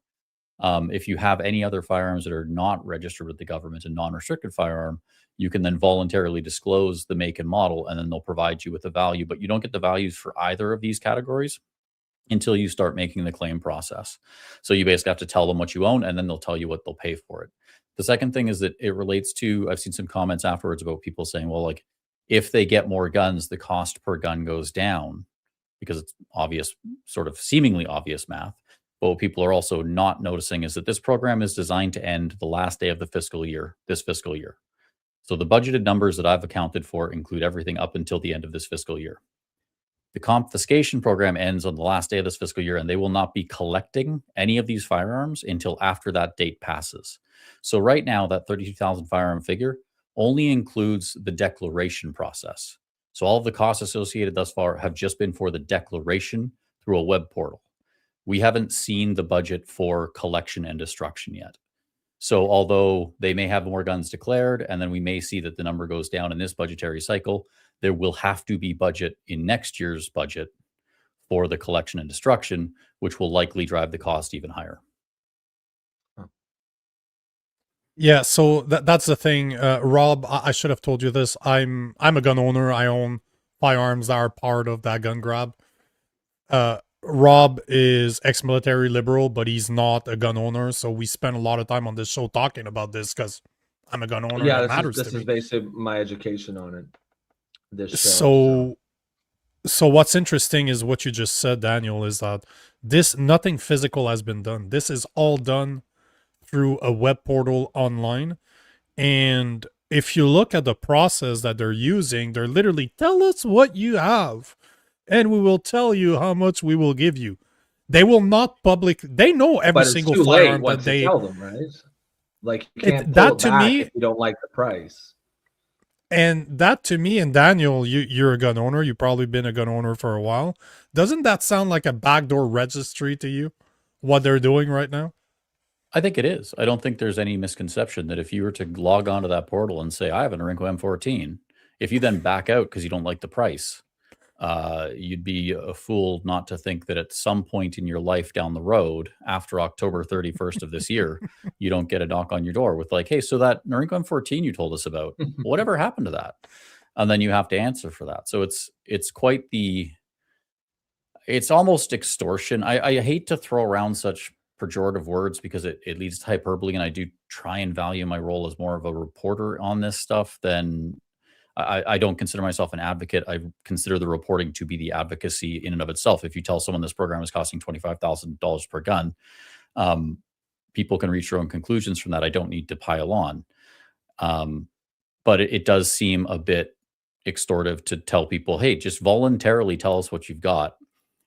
S4: If you have any other firearms that are not registered with the government, a non-restricted firearm, you can then voluntarily disclose the make and model, and then they'll provide you with a value. But you don't get the values for either of these categories until you start making the claim process. So you basically have to tell them what you own, and then they'll tell you what they'll pay for it. The second thing is that it relates to, I've seen some comments afterwards about people saying, well, like, if they get more guns, the cost per gun goes down, because it's obvious, sort of seemingly obvious math. But what people are also not noticing is that this program is designed to end the last day of the fiscal year, this fiscal year. So the budgeted numbers that I've accounted for include everything up until the end of this fiscal year. The confiscation program ends on the last day of this fiscal year, and they will not be collecting any of these firearms until after that date passes. So right now, that 32,000 firearm figure only includes the declaration process. So all of the costs associated thus far have just been for the declaration through a web portal. We haven't seen the budget for collection and destruction yet. So although they may have more guns declared, and then we may see that the number goes down in this budgetary cycle, there will have to be budget in next year's budget for the collection and destruction, which will likely drive the cost even higher.
S2: Yeah, so that's the thing, Rob. I should have told you this. I'm a gun owner. I own firearms that are part of that gun grab. Rob is ex-military liberal, but he's not a gun owner. So we spend a lot of time on this show talking about this because I'm a gun owner.
S3: Yeah,
S2: that matters to me.
S3: This is basically my education on it. This show,
S2: so what's interesting is what you just said, Daniel, is that nothing physical has been done. This is all done through a web portal online. And if you look at the process that they're using, they're literally, tell us what you have and we will tell you how much we will give you. They will not they know every single firearm that they
S3: tell them, right? Like, you can't pull it back if you don't like the price.
S2: And that, to me, and Daniel, you're a gun owner. You've probably been a gun owner for a while. Doesn't that sound like a backdoor registry to you, what they're doing right now?
S4: I think it is. I don't think there's any misconception that if you were to log onto that portal and say, I have an Norinco M14, if you then back out because you don't like the price, you'd be a fool not to think that at some point in your life down the road, after October 31st of this year, you don't get a knock on your door with like, hey, so that Norinco M14 you told us about, whatever happened to that? And then you have to answer for that. So it's quite it's almost extortion. I hate to throw around such pejorative words because it leads to hyperbole, and I do try and value my role as more of a reporter on this stuff than I don't consider myself an advocate. I consider the reporting to be the advocacy in and of itself. If you tell someone this program is costing $25,000 per gun, people can reach their own conclusions from that. I don't need to pile on. But it does seem a bit extortive to tell people, hey, just voluntarily tell us what you've got,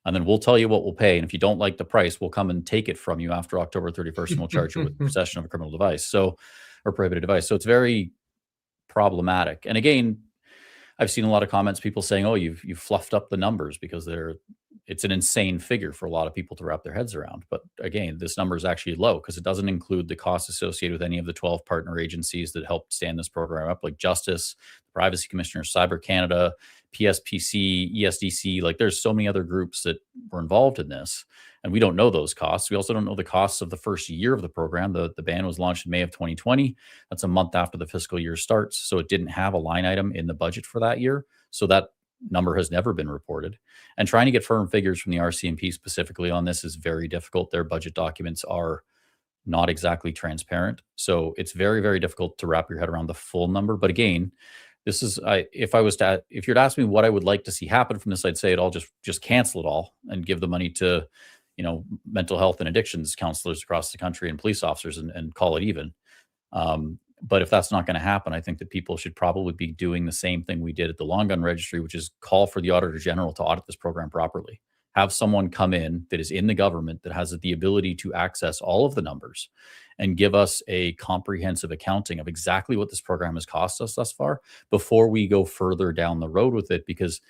S4: and then we'll tell you what we'll pay. And if you don't like the price, we'll come and take it from you after October 31st, and we'll charge you with possession of a criminal device, or prohibited device. So it's very problematic. And again, I've seen a lot of comments, people saying, "Oh, you've fluffed up the numbers," because it's an insane figure for a lot of people to wrap their heads around. But again, this number is actually low because it doesn't include the costs associated with any of the 12 partner agencies that helped stand this program up, like Justice, the Privacy Commissioner, Cyber Canada, PSPC, ESDC. Like, there's so many other groups that were involved in this, and we don't know those costs. We also don't know the costs of the first year of the program. The ban was launched in May of 2020. That's a month after the fiscal year starts, so it didn't have a line item in the budget for that year. So that number has never been reported. And trying to get firm figures from the RCMP specifically on this is very difficult. Their budget documents are not exactly transparent. So it's very, very difficult to wrap your head around the full number. But again, this is, if you'd ask me what I would like to see happen from this, I'd say it all just cancel it all and give the money to, mental health and addictions counselors across the country and police officers and call it even. But if that's not going to happen, I think that people should probably be doing the same thing we did at the Long Gun Registry, which is call for the Auditor General to audit this program properly. Have someone come in that is in the government that has the ability to access all of the numbers and give us a comprehensive accounting of exactly what this program has cost us thus far before we go further down the road with it. Because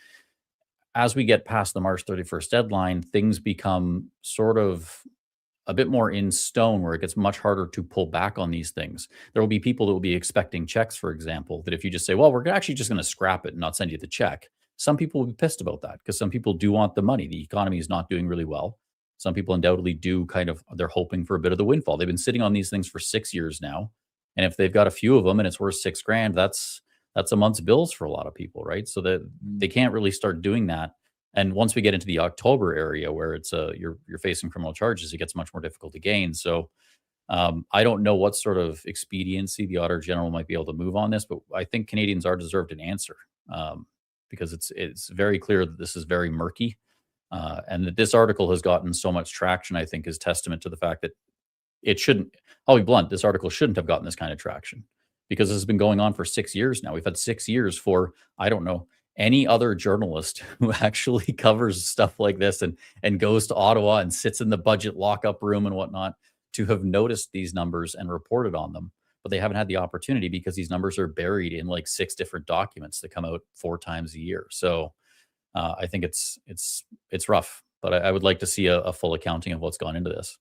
S4: as we get past the March 31st deadline, things become sort of a bit more in stone, where it gets much harder to pull back on these things. There will be people that will be expecting checks, for example, that if you just say, well, we're actually just going to scrap it and not send you the check, some people will be pissed about that, because some people do want the money. The economy is not doing really well. Some people undoubtedly do they're hoping for a bit of the windfall. They've been sitting on these things for 6 years now. And if they've got a few of them and it's worth $6,000, that's a month's bills for a lot of people, right? So that they can't really start doing that. And once we get into the October area, where it's you're facing criminal charges, it gets much more difficult to gain. So I don't know what sort of expediency the Auditor General might be able to move on this, but I think Canadians are deserved an answer, because it's very clear that this is very murky, and that this article has gotten so much traction, I think, is testament to the fact that it shouldn't. I'll be blunt. This article shouldn't have gotten this kind of traction, because this has been going on for 6 years now. We've had 6 years for, I don't know, any other journalist who actually covers stuff like this and goes to Ottawa and sits in the budget lockup room and whatnot to have noticed these numbers and reported on them. But they haven't had the opportunity because these numbers are buried in like 6 different documents that come out 4 times a year. So I think it's rough, but I would like to see a full accounting of what's gone into this.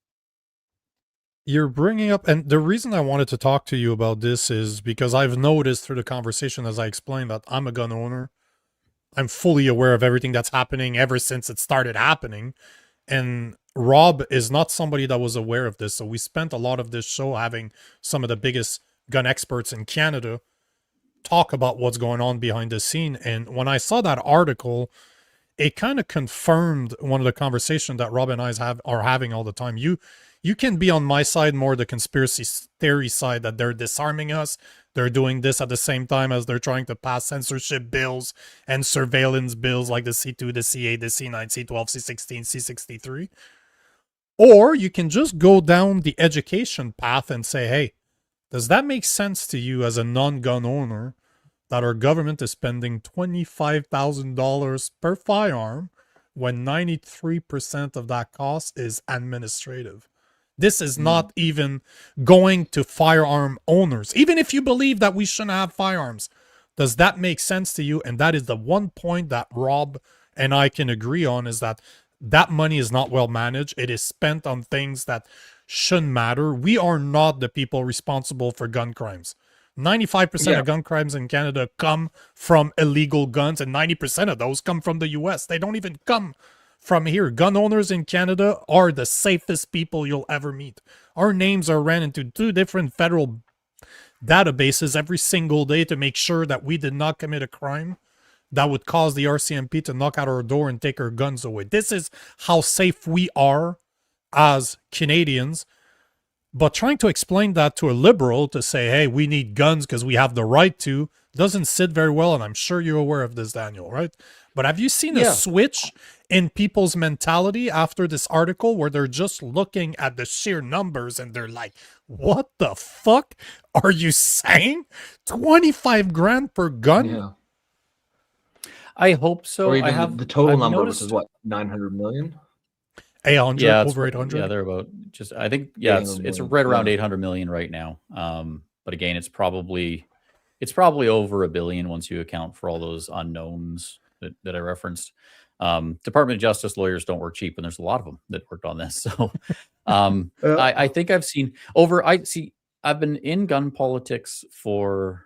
S2: You're bringing up, and the reason I wanted to talk to you about this is because I've noticed through the conversation, as I explained, that I'm a gun owner. I'm fully aware of everything that's happening ever since it started happening. And Rob is not somebody that was aware of this. So we spent a lot of this show having some of the biggest gun experts in Canada talk about what's going on behind the scene. And when I saw that article, it kind of confirmed one of the conversations that Rob and I are having all the time. You can be on my side, more the conspiracy theory side, that they're disarming us. They're doing this at the same time as they're trying to pass censorship bills and surveillance bills like the C2, the C8, the C9, C12, C16, C63. Or you can just go down the education path and say, hey, does that make sense to you as a non-gun owner that our government is spending $25,000 per firearm when 93% of that cost is administrative? This is not even going to firearm owners. Even if you believe that we shouldn't have firearms, does that make sense to you? And that is the one point that Rob and I can agree on, is that money is not well managed. It is spent on things that shouldn't matter. We are not the people responsible for gun crimes. 95% of gun crimes in Canada come from illegal guns, and 90% of those come from the US. They don't even come from here. Gun owners in Canada are the safest people you'll ever meet. Our names are ran into 2 different federal databases every single day to make sure that we did not commit a crime that would cause the RCMP to knock at our door and take our guns away. This is how safe we are as Canadians. But trying to explain that to a liberal, to say, hey, we need guns because we have the right to, doesn't sit very well. And I'm sure you're aware of this, Daniel, right? But have you seen a switch in people's mentality after this article, where they're just looking at the sheer numbers and they're like, what the fuck are you saying? 25 grand per gun?
S3: Yeah.
S4: I hope so.
S3: Or even
S4: I have
S3: the total
S4: I've
S3: number,
S4: noticed,
S3: which is what, 900 million?
S2: 800,
S4: yeah,
S2: over 800.
S4: Yeah, they're about just. I think it's right around 800 million right now. But again, it's probably It's probably over $1 billion once you account for all those unknowns that I referenced. Department of Justice lawyers don't work cheap, and there's a lot of them that worked on this. So I think I've seen I've been in gun politics for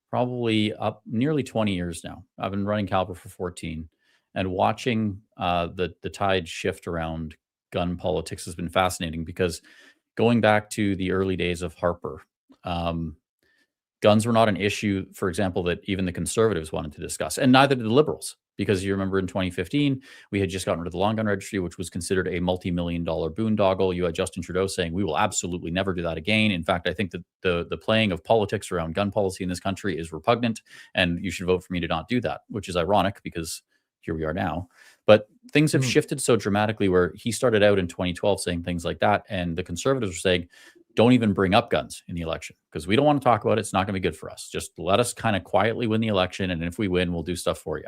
S4: probably up nearly 20 years now. I've been running Caliber for 14, and watching the tide shift around gun politics has been fascinating, because going back to the early days of Harper, guns were not an issue, for example, that even the conservatives wanted to discuss, and neither did the liberals. Because you remember in 2015, we had just gotten rid of the long gun registry, which was considered a multi-million-dollar boondoggle. You had Justin Trudeau saying, we will absolutely never do that again. In fact, I think that the playing of politics around gun policy in this country is repugnant, and you should vote for me to not do that, which is ironic because here we are now. But things have shifted so dramatically, where he started out in 2012 saying things like that, and the conservatives were saying, don't even bring up guns in the election because we don't want to talk about it. It's not going to be good for us. Just let us kind of quietly win the election, and if we win, we'll do stuff for you.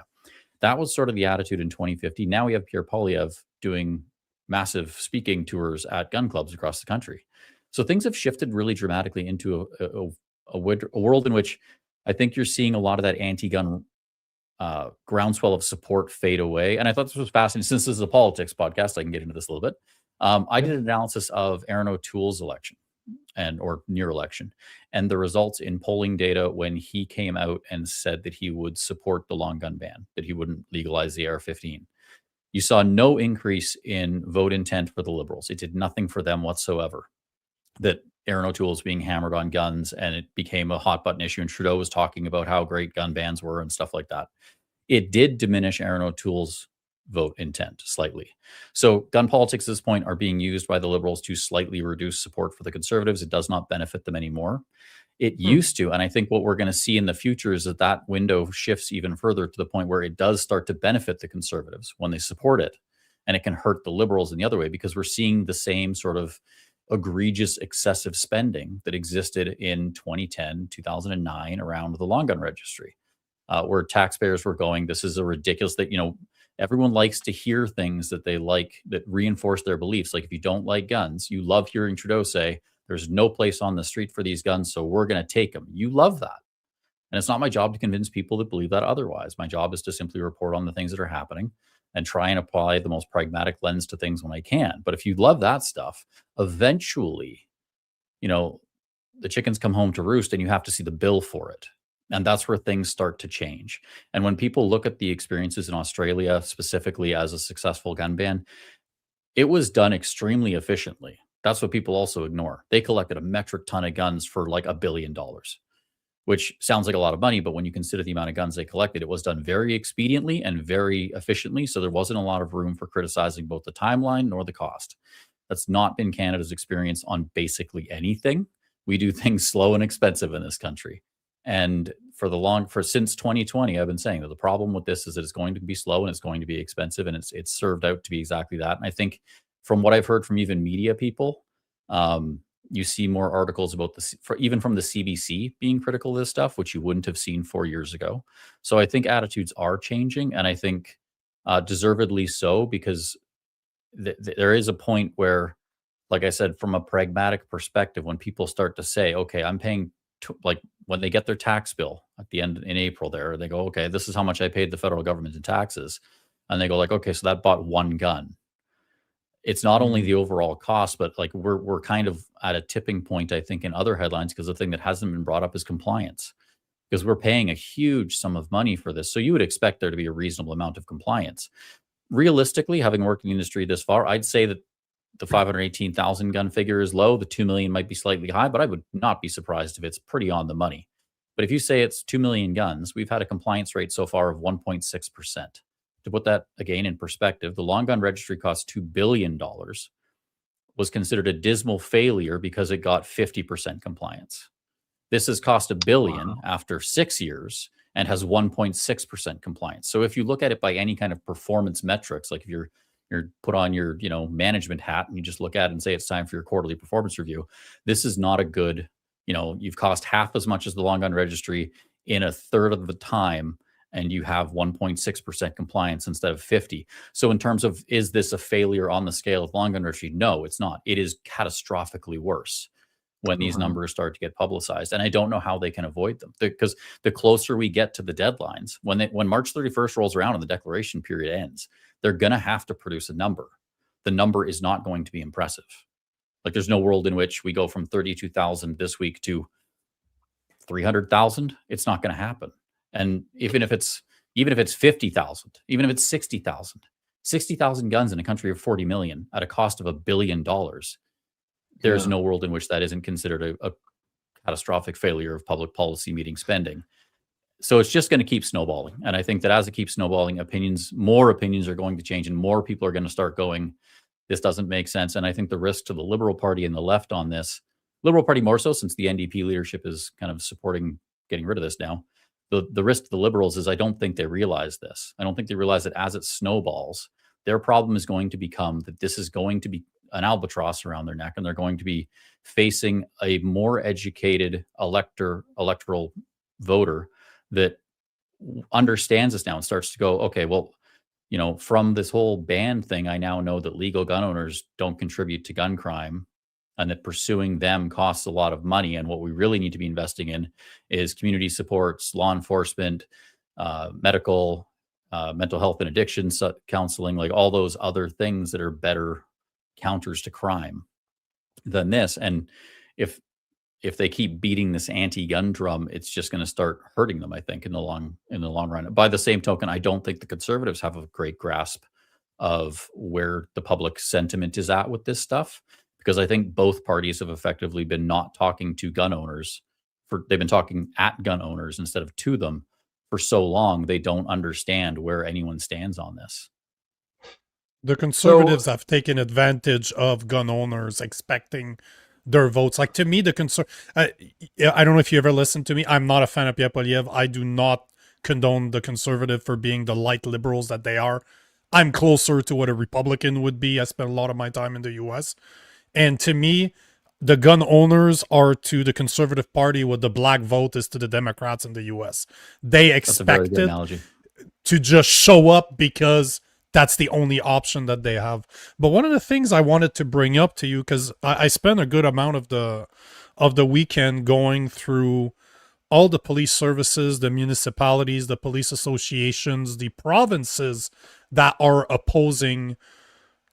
S4: That was sort of the attitude in 2015. Now we have Pierre Poilievre doing massive speaking tours at gun clubs across the country. So things have shifted really dramatically into a world in which I think you're seeing a lot of that anti-gun groundswell of support fade away. And I thought this was fascinating. Since this is a politics podcast, I can get into this a little bit. I did an analysis of Aaron O'Toole's election or near election, and the results in polling data when he came out and said that he would support the long gun ban, that he wouldn't legalize the AR-15. You saw no increase in vote intent for the Liberals. It did nothing for them whatsoever. That Aaron O'Toole was being hammered on guns, and it became a hot button issue, and Trudeau was talking about how great gun bans were and stuff like that. It did diminish Aaron O'Toole's vote intent slightly. So gun politics at this point are being used by the Liberals to slightly reduce support for the Conservatives. It does not benefit them anymore. It used to, and I think what we're going to see in the future is that window shifts even further to the point where it does start to benefit the Conservatives when they support it, and it can hurt the Liberals in the other way, because we're seeing the same sort of egregious excessive spending that existed in 2010, 2009 around the long gun registry, where taxpayers were going, this is a ridiculous that, everyone likes to hear things that they like that reinforce their beliefs. Like if you don't like guns, you love hearing Trudeau say, there's no place on the street for these guns, so we're going to take them. You love that. And it's not my job to convince people that believe that otherwise. My job is to simply report on the things that are happening and try and apply the most pragmatic lens to things when I can. But if you love that stuff, eventually, the chickens come home to roost and you have to see the bill for it. And that's where things start to change. And when people look at the experiences in Australia, specifically as a successful gun ban, it was done extremely efficiently. That's what people also ignore. They collected a metric ton of guns for like $1 billion, which sounds like a lot of money. But when you consider the amount of guns they collected, it was done very expediently and very efficiently. So there wasn't a lot of room for criticizing both the timeline nor the cost. That's not been Canada's experience on basically anything. We do things slow and expensive in this country. And since 2020, I've been saying that the problem with this is that it's going to be slow and it's going to be expensive, and it's served out to be exactly that. And I think from what I've heard from even media people, you see more articles about this, even from the CBC being critical of this stuff, which you wouldn't have seen 4 years ago. So I think attitudes are changing, and I think deservedly so, because there is a point where, like I said, from a pragmatic perspective, when people start to say, okay, I'm paying when they get their tax bill at the end in April there, they go, okay, this is how much I paid the federal government in taxes. And they go like, okay, so that bought one gun. It's not only the overall cost, but like we're kind of at a tipping point, I think, in other headlines, because the thing that hasn't been brought up is compliance, because we're paying a huge sum of money for this. So you would expect there to be a reasonable amount of compliance. Realistically, having worked in the industry this far, I'd say that the 518,000 gun figure is low. The 2 million might be slightly high, but I would not be surprised if it's pretty on the money. But if you say it's 2 million guns, we've had a compliance rate so far of 1.6%. To put that again in perspective, the long gun registry cost $2 billion, was considered a dismal failure because it got 50% compliance. This has cost $1 billion after 6 years and has 1.6% compliance. So if you look at it by any kind of performance metrics, like if you're put on your, management hat and you just look at it and say it's time for your quarterly performance review, this is not a good, you've cost half as much as the long gun registry in a third of the time, and you have 1.6% compliance instead of 50. So in terms of, is this a failure on the scale of long gun registry? No, it's not. It is catastrophically worse. when these numbers start to get publicized. And I don't know how they can avoid them, because the closer we get to the deadlines, when March 31st rolls around and the declaration period ends, they're going to have to produce a number. The number is not going to be impressive. Like, there's no world in which we go from 32,000 this week to 300,000. It's not going to happen. And even if it's 50,000, even if it's 60,000 guns in a country of 40 million at a cost of $1 billion, there's no world in which that isn't considered a catastrophic failure of public policy meeting spending. So it's just going to keep snowballing. And I think that as it keeps snowballing, more opinions are going to change, and more people are going to start going, this doesn't make sense. And I think the risk to the Liberal Party and the left on this, Liberal Party more so, since the NDP leadership is kind of supporting getting rid of this now, the risk to the Liberals is I don't think they realize this. I don't think they realize that as it snowballs, their problem is going to become that this is going to be an albatross around their neck, and they're going to be facing a more educated electoral voter that understands this now and starts to go, okay, well, you know, from this whole ban thing, I now know that legal gun owners don't contribute to gun crime, and that pursuing them costs a lot of money. And what we really need to be investing in is community supports, law enforcement, mental health and addiction counseling, like all those other things that are better counters to crime than this. And if they keep beating this anti-gun drum, it's just going to start hurting them, I think, in the long run. By the same token, I don't think the Conservatives have a great grasp of where the public sentiment is at with this stuff, because I think both parties have effectively been not talking to gun owners. They've been talking at gun owners instead of to them for so long, they don't understand where anyone stands on this.
S2: The Conservatives have taken advantage of gun owners expecting their votes. Like, to me, I don't know if you ever listened to me. I'm not a fan of Pierre Poilievre. I do not condone the Conservative for being the light liberals that they are. I'm closer to what a Republican would be. I spent a lot of my time in the U.S. And to me, the gun owners are to the Conservative Party what the black vote is to the Democrats in the U.S. They expected to just show up because that's the only option that they have. But one of the things I wanted to bring up to you, because I spent a good amount of the weekend going through all the police services, the municipalities, the police associations, the provinces that are opposing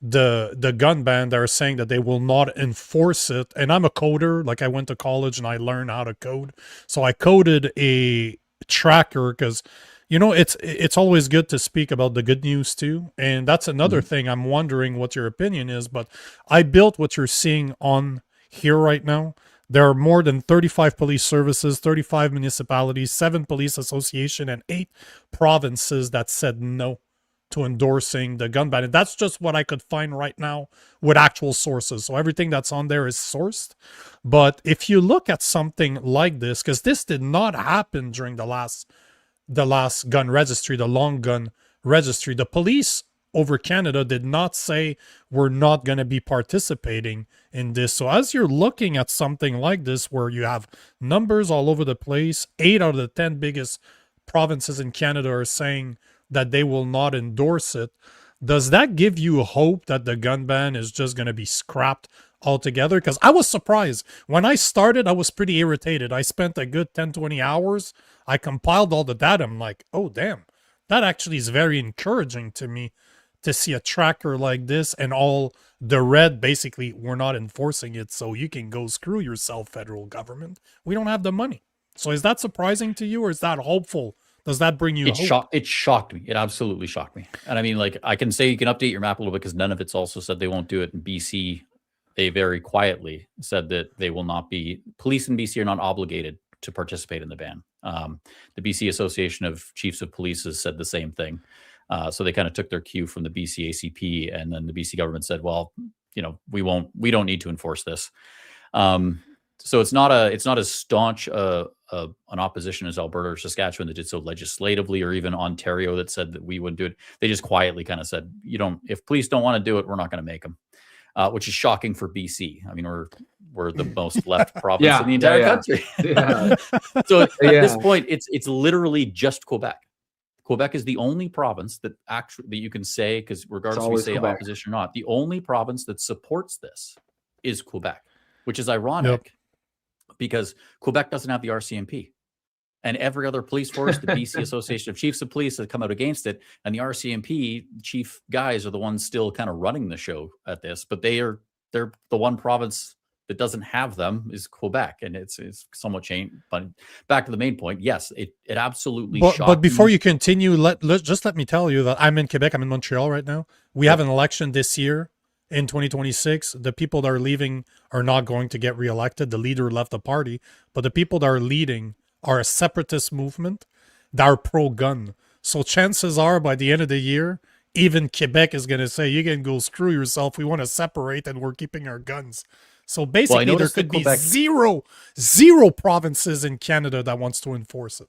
S2: the gun ban, that are saying that they will not enforce it. And I'm a coder. Like, I went to college and I learned how to code. So I coded a tracker because, you know, it's always good to speak about the good news too. And that's another thing. I'm wondering what your opinion is, but I built what you're seeing on here right now. There are more than 35 police services, 35 municipalities, 7 police associations, and 8 provinces that said no to endorsing the gun ban. And that's just what I could find right now with actual sources. So everything that's on there is sourced. But if you look at something like this, because this did not happen during the last gun registry, the long gun registry, the police over Canada did not say we're not going to be participating in this. So as you're looking at something like this, where you have numbers all over the place, 8 out of the 10 biggest provinces in Canada are saying that they will not endorse it, does that give you hope that the gun ban is just going to be scrapped altogether? Because I was surprised. When I started, I was pretty irritated. I spent a good 10-20 hours. I compiled all the data. I'm like, oh, damn. That actually is very encouraging to me to see a tracker like this, and all the red, basically, we're not enforcing it, so you can go screw yourself, federal government. We don't have the money. So is that surprising to you, or is that hopeful? Does that bring you hope?
S4: It shocked me. It absolutely shocked me. And I mean, like, I can say you can update your map a little bit because none of it's also said they won't do it in BC. They very quietly said that they will not be, police in BC are not obligated to participate in the ban. The BC Association of Chiefs of Police has said the same thing. So they kind of took their cue from the BC ACP, and then the BC government said, well, you know, we don't need to enforce this. So it's not as staunch an opposition as Alberta or Saskatchewan that did so legislatively, or even Ontario that said that we wouldn't do it. They just quietly kind of said, if police don't want to do it, we're not going to make them, which is shocking for BC. I mean, we're the most left province in the entire country. So at this point, it's literally just Quebec. Quebec is the only province that you can say, because regardless if we say opposition or not, the only province that supports this is Quebec, which is ironic because Quebec doesn't have the RCMP. And every other police force, the BC Association of Chiefs of Police, has come out against it. And the RCMP chief guys are the ones still kind of running the show at this. But they're the one province that doesn't have them is Quebec, and it's somewhat changed. But back to the main point, yes, it absolutely.
S2: But before you continue, let me tell you that I'm in Quebec. I'm in Montreal right now. We have an election this year in 2026. The people that are leaving are not going to get reelected. The leader left the party, but the people that are leading are a separatist movement that are pro-gun. So chances are, by the end of the year, even Quebec is going to say, you can go screw yourself. We want to separate and we're keeping our guns. So basically, there could be zero provinces in Canada that wants to enforce it.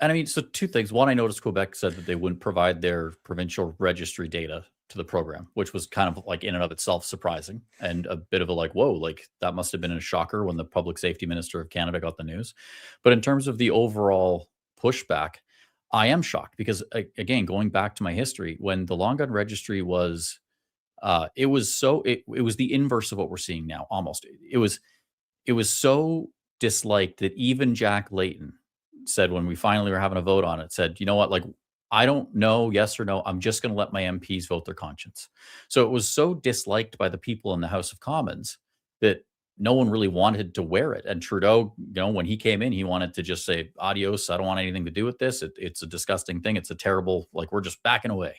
S4: And I mean, so two things. One, I noticed Quebec said that they wouldn't provide their provincial registry data to the program, which was kind of like in and of itself surprising and a bit of a like, whoa, like that must have been a shocker when the public safety minister of Canada got the news. But in terms of the overall pushback, I am shocked because, again, going back to my history, when the long gun registry was, it was the inverse of what we're seeing now. Almost, it was so disliked that even Jack Layton said, when we finally were having a vote on it, said, you know what, like, I don't know, yes or no, I'm just going to let my MPs vote their conscience. So it was so disliked by the people in the House of Commons that no one really wanted to wear it. And Trudeau, you know, when he came in, he wanted to just say, adios, I don't want anything to do with this. It's a disgusting thing. It's a terrible, like, we're just backing away.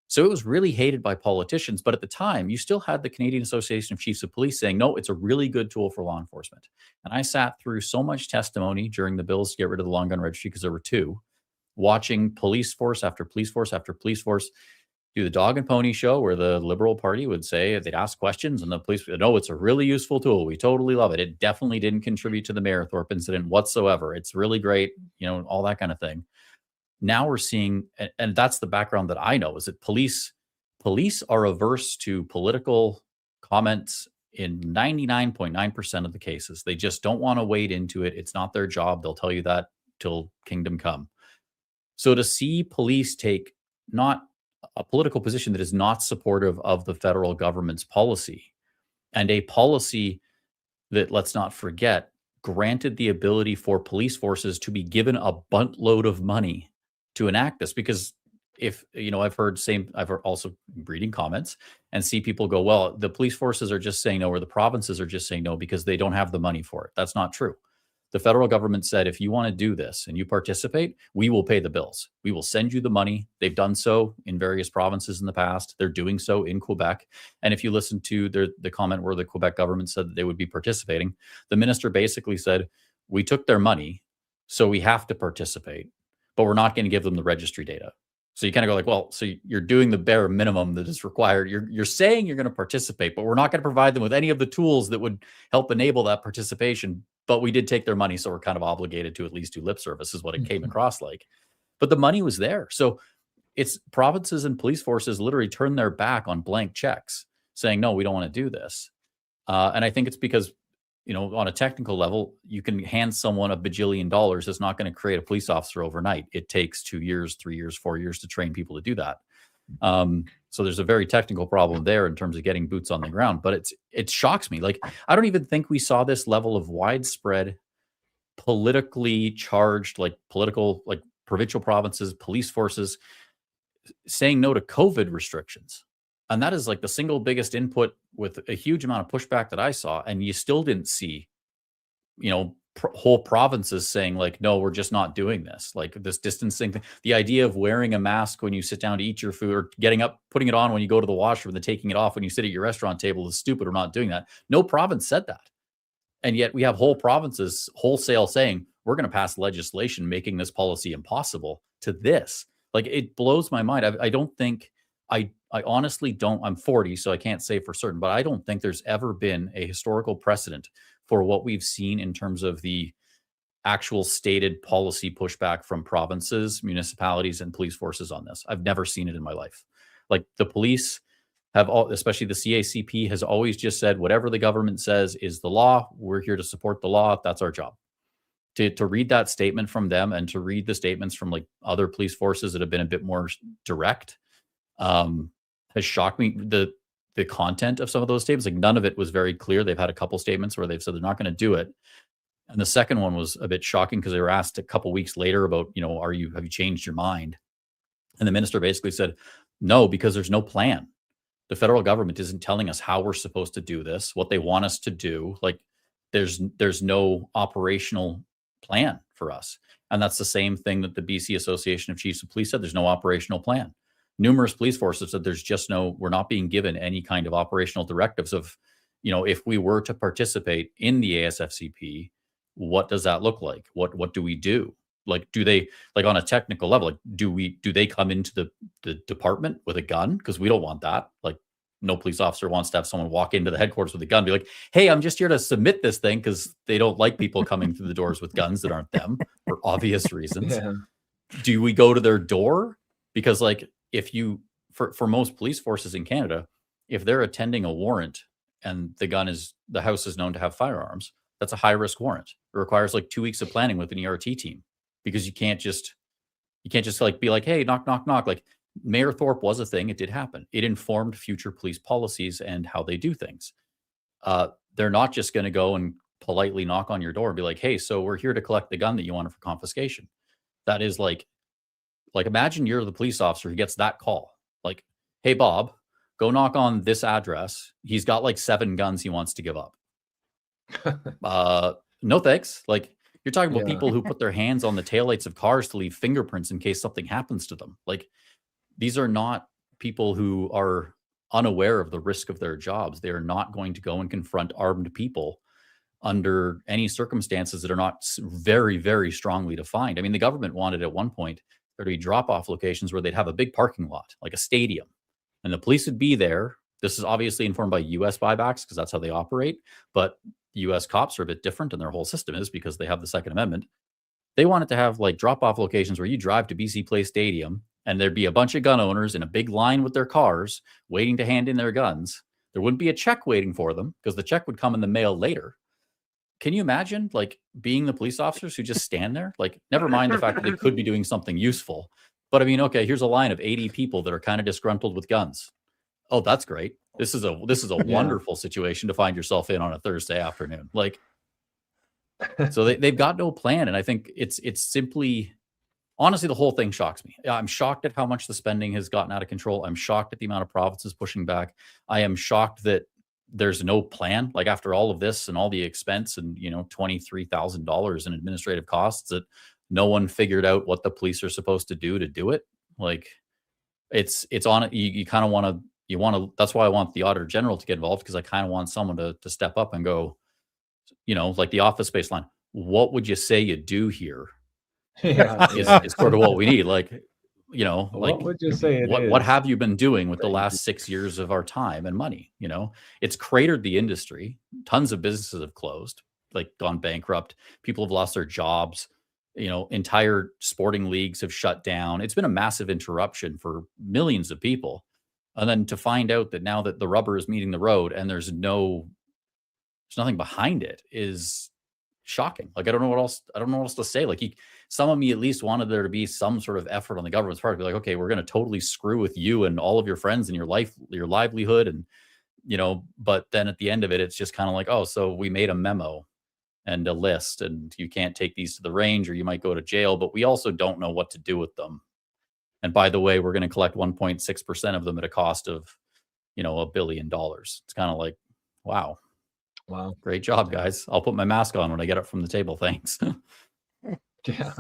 S4: So it was really hated by politicians. But at the time, you still had the Canadian Association of Chiefs of Police saying, no, it's a really good tool for law enforcement. And I sat through so much testimony during the bills to get rid of the long gun registry, because there were two, watching police force after police force after police force do the dog and pony show, where the Liberal Party would say, they'd ask questions and the police would, no, it's a really useful tool. We totally love it. It definitely didn't contribute to the Mayerthorpe incident whatsoever. It's really great, you know, all that kind of thing. Now we're seeing, and that's the background that I know, is that police are averse to political comments in 99.9% of the cases. They just don't want to wade into it. It's not their job. They'll tell you that till kingdom come. So to see police take not a political position that is not supportive of the federal government's policy, and a policy that, let's not forget, granted the ability for police forces to be given a buttload of money to enact this. Because if, you know, I've heard also reading comments and see people go, well, the police forces are just saying no, or the provinces are just saying no because they don't have the money for it. That's not true. The federal government said, if you want to do this and you participate, we will pay the bills. We will send you the money. They've done so in various provinces in the past. They're doing so in Quebec. And if you listen to the comment where the Quebec government said that they would be participating, the minister basically said, we took their money, so we have to participate, but we're not going to give them the registry data. So you kind of go like, well, so you're doing the bare minimum that is required. You're saying you're going to participate, but we're not going to provide them with any of the tools that would help enable that participation. But we did take their money, so we're kind of obligated to at least do lip service, is what it came across like. But the money was there. So it's provinces and police forces literally turned their back on blank checks, saying, no, we don't want to do this. And I think it's because, you know, on a technical level, you can hand someone $1 bajillion. It's not going to create a police officer overnight. It takes 2 years, 3 years, 4 years to train people to do that. So there's a very technical problem there in terms of getting boots on the ground. But it shocks me. Like, I don't even think we saw this level of widespread, politically charged, like provincial provinces, police forces saying no to COVID restrictions. And that is like the single biggest input with a huge amount of pushback that I saw. And you still didn't see, you know, whole provinces saying like, no, we're just not doing this. Like this distancing thing. The idea of wearing a mask when you sit down to eat your food, or getting up, putting it on when you go to the washroom, then taking it off when you sit at your restaurant table is stupid. We're not doing that. No province said that. And yet we have whole provinces wholesale saying, we're going to pass legislation making this policy impossible to this. Like, it blows my mind. I don't think, I honestly don't, I'm 40, so I can't say for certain, but I don't think there's ever been a historical precedent for what we've seen in terms of the actual stated policy pushback from provinces, municipalities, and police forces on this. I've never seen it in my life. Like, the police have all, especially the CACP, has always just said, whatever the government says is the law. We're here to support the law. That's our job. To read that statement from them, and to read the statements from like other police forces that have been a bit more direct, has shocked me. The content of some of those statements, like none of it was very clear. They've had a couple statements where they've said they're not going to do it. And the second one was a bit shocking because they were asked a couple weeks later about, have you changed your mind? And the minister basically said, no, because there's no plan. The federal government isn't telling us how we're supposed to do this, what they want us to do. Like there's no operational plan for us. And that's the same thing that the BC Association of Chiefs of Police said. There's no operational plan. Numerous police forces said we're not being given any kind of operational directives of, if we were to participate in the ASFCP, what does that look like? What do we do? Like, do they, like on a technical level, like do they come into the department with a gun? Because we don't want that. Like no police officer wants to have someone walk into the headquarters with a gun, be like, hey, I'm just here to submit this thing, because they don't like people coming through the doors with guns that aren't them for obvious reasons. Yeah. Do we go to their door? Because like for most police forces in Canada, if they're attending a warrant and the house is known to have firearms, that's a high risk warrant. It requires like 2 weeks of planning with an ERT team, because you can't just like be like, hey, knock, knock, knock. Like Mayor Thorpe was a thing. It did happen. It informed future police policies and how they do things. They're not just going to go and politely knock on your door and be like, hey, so we're here to collect the gun that you wanted for confiscation. That is like imagine you're the police officer who gets that call. Like, hey, Bob, go knock on this address. He's got like 7 guns he wants to give up. No thanks. Like, you're talking about people who put their hands on the taillights of cars to leave fingerprints in case something happens to them. Like, these are not people who are unaware of the risk of their jobs. They are not going to go and confront armed people under any circumstances that are not very, very strongly defined. I mean, the government wanted at one point there to be drop-off locations where they'd have a big parking lot, like a stadium, and the police would be there. This is obviously informed by U.S. buybacks because that's how they operate, but U.S. cops are a bit different, and their whole system is because they have the Second Amendment. They wanted to have like drop-off locations where you drive to BC Place Stadium and there'd be a bunch of gun owners in a big line with their cars waiting to hand in their guns. There wouldn't be a check waiting for them because the check would come in the mail later. Can you imagine like being the police officers who just stand there? Like, never mind the fact that they could be doing something useful. But I mean, okay, here's a line of 80 people that are kind of disgruntled with guns. Oh, that's great. This is a wonderful situation to find yourself in on a Thursday afternoon. Like, so they've got no plan. And I think it's simply, honestly, the whole thing shocks me. I'm shocked at how much the spending has gotten out of control. I'm shocked at the amount of provinces pushing back. I am shocked that there's no plan. Like, after all of this and all the expense and, $23,000 in administrative costs, that no one figured out what the police are supposed to do it. Like, it's on it. You kind of want to, that's why I want the Auditor General to get involved, because I kind of want someone to step up and go, like the Office Space line, what would you say you do here? Is sort of what we need. Like,
S3: what would you say
S4: what have you been doing with the last 6 years of our time and money? It's cratered the industry. Tons of businesses have closed, like gone bankrupt. People have lost their jobs. Entire sporting leagues have shut down. It's been a massive interruption for millions of people. And then to find out that now that the rubber is meeting the road and there's nothing behind it is shocking. Like, I don't know what else to say. Like, some of me at least wanted there to be some sort of effort on the government's part to be like, okay, we're going to totally screw with you and all of your friends and your livelihood. And, but then at the end of it, it's just kind of like, oh, so we made a memo and a list and you can't take these to the range or you might go to jail, but we also don't know what to do with them. And by the way, we're going to collect 1.6% of them at a cost of, $1 billion. It's kind of like, wow. Great job, guys. I'll put my mask on when I get up from the table. Thanks.
S3: Yeah.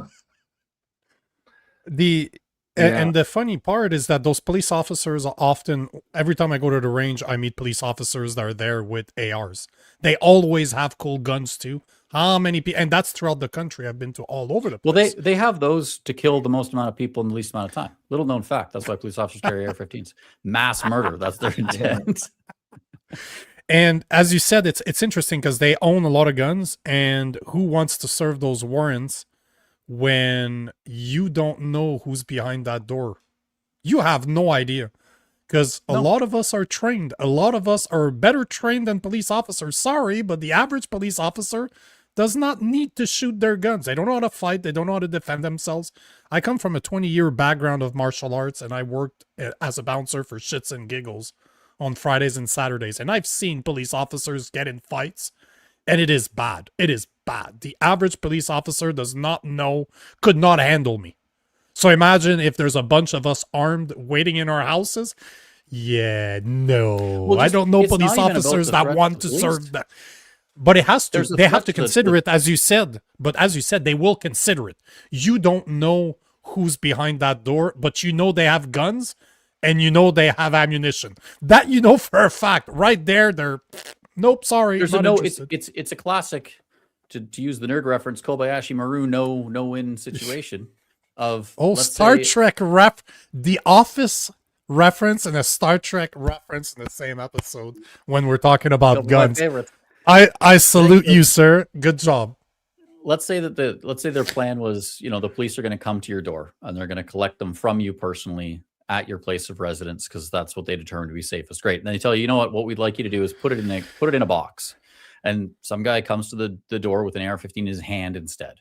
S2: And the funny part is that those police officers are often, every time I go to the range, I meet police officers that are there with ARs. They always have cool guns too. How many people? And that's throughout the country. I've been to all over the place.
S4: Well, they have those to kill the most amount of people in the least amount of time. Little known fact. That's why police officers carry AR-15s. Mass murder. That's their intent.
S2: And as you said, it's interesting because they own a lot of guns, and who wants to serve those warrants when you don't know who's behind that door? You have no idea, because a lot of us are trained. A lot of us are better trained than police officers. Sorry, but the average police officer does not need to shoot their guns. They don't know how to fight. They don't know how to defend themselves. I come from a 20-year background of martial arts, and I worked as a bouncer for shits and giggles on Fridays and Saturdays. And I've seen police officers get in fights, and it is bad. It is bad. The average police officer does not know, could not handle me. So imagine if there's a bunch of us armed waiting in our houses. Yeah, no.
S4: Well,
S2: I don't know
S4: it's not
S2: police
S4: even about
S2: officers
S4: the
S2: that
S4: threat
S2: want
S4: to
S2: to
S4: the
S2: serve
S4: police.
S2: that. But it has to.
S4: There's a
S2: They have
S4: threat
S2: to
S4: to
S2: consider it, as you said. But as you said, they will consider it. You don't know who's behind that door, but you know they have guns and you know they have ammunition. That you know for a fact. Right there, they're nope, sorry.
S4: There's
S2: not
S4: a no.
S2: interested.
S4: It's a classic. To use the nerd reference, Kobayashi Maru no win situation of
S2: Star Trek the Office reference and a Star Trek reference in the same episode when we're talking about guns. I salute you, sir. Good job.
S4: Let's say their plan was, the police are going to come to your door and they're going to collect them from you personally at your place of residence because that's what they determine to be safest. Great. And they tell you, what we'd like you to do is put it in a box. And some guy comes to the door with an AR-15 in his hand instead.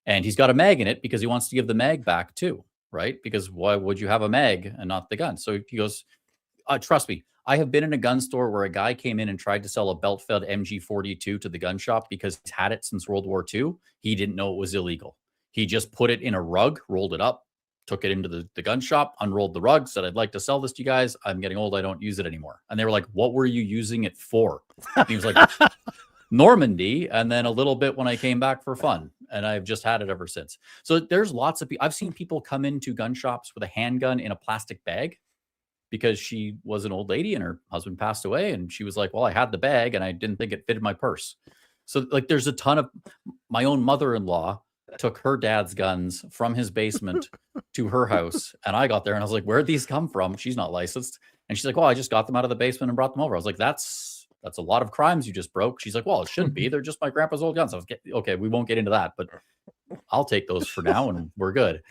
S4: And he's got a mag in it because he wants to give the mag back too, right? Because why would you have a mag and not the gun? So he goes, trust me, I have been in a gun store where a guy came in and tried to sell a belt-fed MG42 to the gun shop because he's had it since World War II. He didn't know it was illegal. He just put it in a rug, rolled it up, took it into the gun shop, unrolled the rug, said, I'd like to sell this to you guys. I'm getting old. I don't use it anymore. And they were like, what were you using it for? And he was like, Normandy. And then a little bit when I came back for fun. And I've just had it ever since. So there's lots of people. I've seen people come into gun shops with a handgun in a plastic bag because she was an old lady and her husband passed away. And she was like, well, I had the bag and I didn't think it fitted my purse. So there's a ton of my own mother-in-law took her dad's guns from his basement to her house. And I got there and I was like, where'd these come from? She's not licensed. And she's like, well, I just got them out of the basement and brought them over. I was like, that's a lot of crimes you just broke. She's like, well, it shouldn't be. They're just my grandpa's old guns. I was okay, we won't get into that, but I'll take those for now and we're good.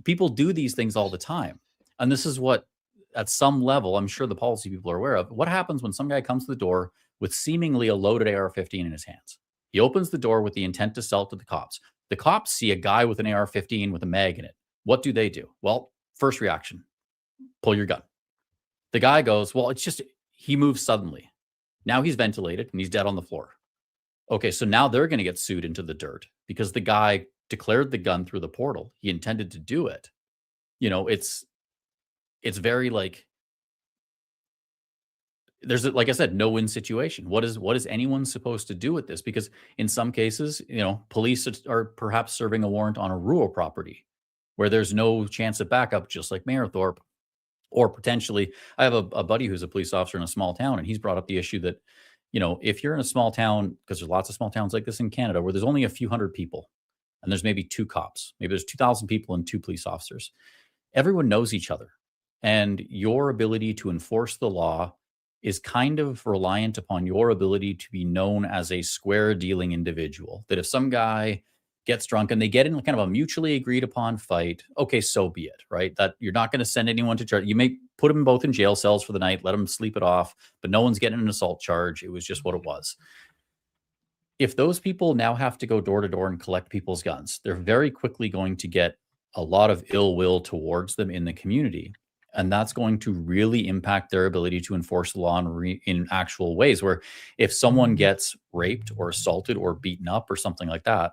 S4: People do these things all the time. And this is what, at some level, I'm sure the policy people are aware of. What happens when some guy comes to the door with seemingly a loaded AR-15 in his hands? He opens the door with the intent to sell it to the cops. The cops see a guy with an AR-15 with a mag in it. What do? Well, first reaction, pull your gun. The guy goes, well, it's just, he moves suddenly. Now he's ventilated and he's dead on the floor. Okay, so now they're going to get sued into the dirt because the guy declared the gun through the portal. He intended to do it. It's very like, there's, like I said, no-win situation. What is anyone supposed to do with this? Because in some cases, police are perhaps serving a warrant on a rural property where there's no chance of backup, just like Mayerthorpe. Or potentially, I have a buddy who's a police officer in a small town, and he's brought up the issue that, if you're in a small town, because there's lots of small towns like this in Canada where there's only a few hundred people, and there's maybe 2 cops, maybe there's 2,000 people and 2 police officers. Everyone knows each other, and your ability to enforce the law is kind of reliant upon your ability to be known as a square dealing individual. That if some guy gets drunk and they get in kind of a mutually agreed upon fight, okay, so be it, right? That you're not going to send anyone to charge. You may put them both in jail cells for the night, let them sleep it off, but no one's getting an assault charge. It was just what it was. If those people now have to go door to door and collect people's guns, they're very quickly going to get a lot of ill will towards them in the community. And that's going to really impact their ability to enforce the law in actual ways, where if someone gets raped or assaulted or beaten up or something like that,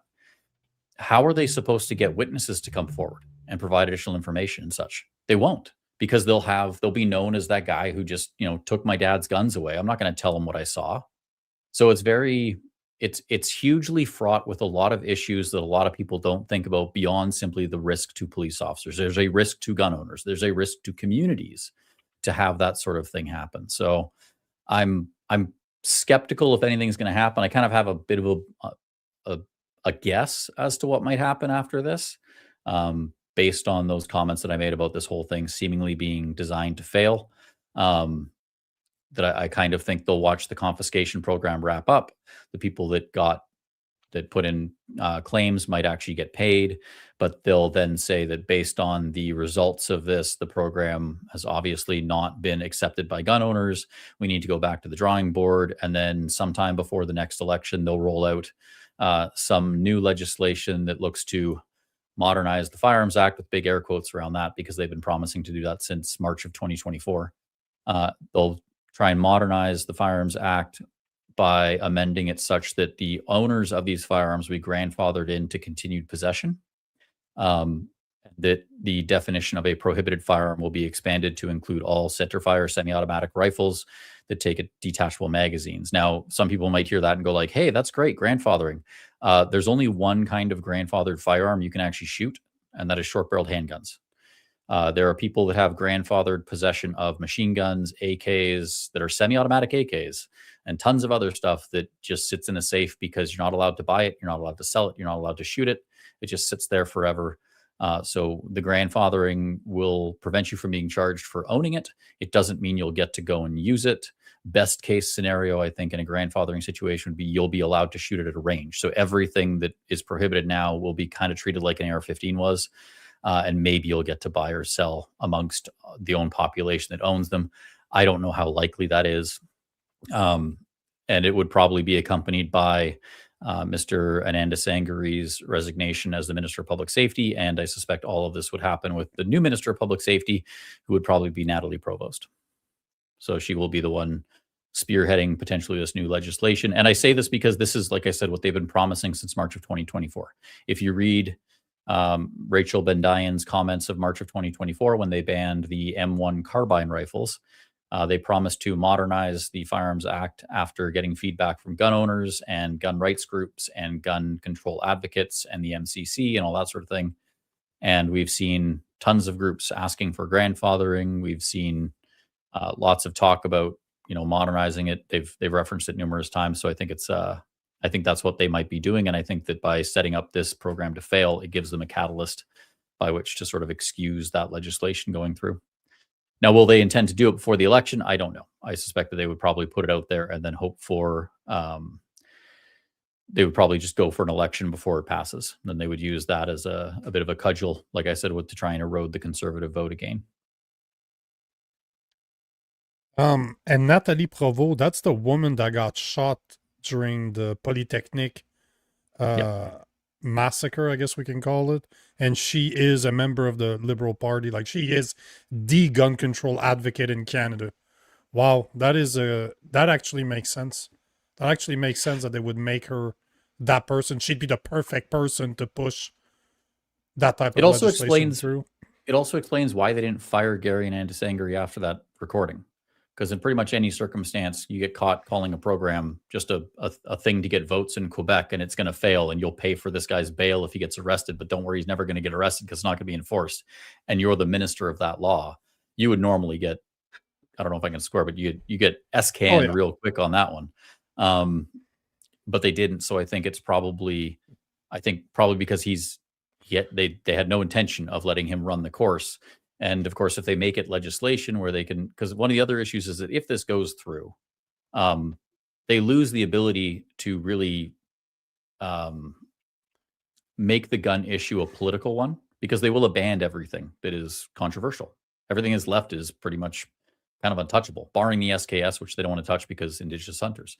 S4: how are they supposed to get witnesses to come forward and provide additional information and such? They won't, because they'll be known as that guy who just, took my dad's guns away. I'm not going to tell them what I saw. So it's hugely fraught with a lot of issues that a lot of people don't think about beyond simply the risk to police officers. There's a risk to gun owners. There's a risk to communities to have that sort of thing happen. So I'm skeptical if anything's going to happen. I kind of have a bit of a guess as to what might happen after this, based on those comments that I made about this whole thing seemingly being designed to fail. That I kind of think they'll watch the confiscation program wrap up. The people that put in claims might actually get paid, but they'll then say that based on the results of this, the program has obviously not been accepted by gun owners. We need to go back to the drawing board. And then sometime before the next election, they'll roll out some new legislation that looks to modernize the Firearms Act, with big air quotes around that, because they've been promising to do that since March of 2024. They'll try and modernize the Firearms Act, by amending it such that the owners of these firearms will be grandfathered into continued possession. That the definition of a prohibited firearm will be expanded to include all centerfire semi-automatic rifles that take detachable magazines. Now, some people might hear that and go like, hey, that's great, grandfathering. There's only one kind of grandfathered firearm you can actually shoot, and that is short-barreled handguns. There are people that have grandfathered possession of machine guns, AKs that are semi-automatic AKs, and tons of other stuff that just sits in a safe because you're not allowed to buy it, you're not allowed to sell it, you're not allowed to shoot it. It just sits there forever. So the grandfathering will prevent you from being charged for owning it. It doesn't mean you'll get to go and use it. Best case scenario, I think, in a grandfathering situation would be you'll be allowed to shoot it at a range. So everything that is prohibited now will be kind of treated like an AR-15 was. And maybe you'll get to buy or sell amongst the own population that owns them. I don't know how likely that is. And it would probably be accompanied by Mr. Ananda Sangari's resignation as the Minister of Public Safety. And I suspect all of this would happen with the new Minister of Public Safety, who would probably be Natalie Provost. So she will be the one spearheading potentially this new legislation. And I say this because this is, like I said, what they've been promising since March of 2024. If you read Rachel Bendayan's comments of March of 2024, when they banned the M1 carbine rifles, they promised to modernize the Firearms Act after getting feedback from gun owners and gun rights groups and gun control advocates and the MCC and all that sort of thing. And we've seen tons of groups asking for grandfathering. We've seen lots of talk about, modernizing it. They've referenced it numerous times. So I think I think that's what they might be doing. And I think that by setting up this program to fail, it gives them a catalyst by which to sort of excuse that legislation going through. Now, will they intend to do it before the election? I don't know. I suspect that they would probably put it out there and then hope for, they would probably just go for an election before it passes. And then they would use that as a bit of a cudgel, like I said, to try and erode the conservative vote again.
S2: And Nathalie Provost, that's the woman that got shot during the Polytechnic massacre, I guess we can call it. And she is a member of the Liberal Party. Like, she is the gun control advocate in Canada. Wow, that actually makes sense. That actually makes sense that they would make her that person. She'd be the perfect person to push that type of legislation through.
S4: It also explains why they didn't fire Gary and Ananda Sangari after that recording. Because in pretty much any circumstance, you get caught calling a program just a thing to get votes in Quebec, and it's going to fail, and you'll pay for this guy's bail if he gets arrested. But don't worry, he's never going to get arrested because it's not going to be enforced. And you're the minister of that law. You would normally get, I don't know if I can swear, but you get S-canned real quick on that one. But they didn't. So I think it's probably because they had no intention of letting him run the course. And of course, if they make it legislation where they can, because one of the other issues is that if this goes through, they lose the ability to really make the gun issue a political one, because they will abandon everything that is controversial. Everything is left is pretty much kind of untouchable, barring the SKS, which they don't want to touch because Indigenous hunters.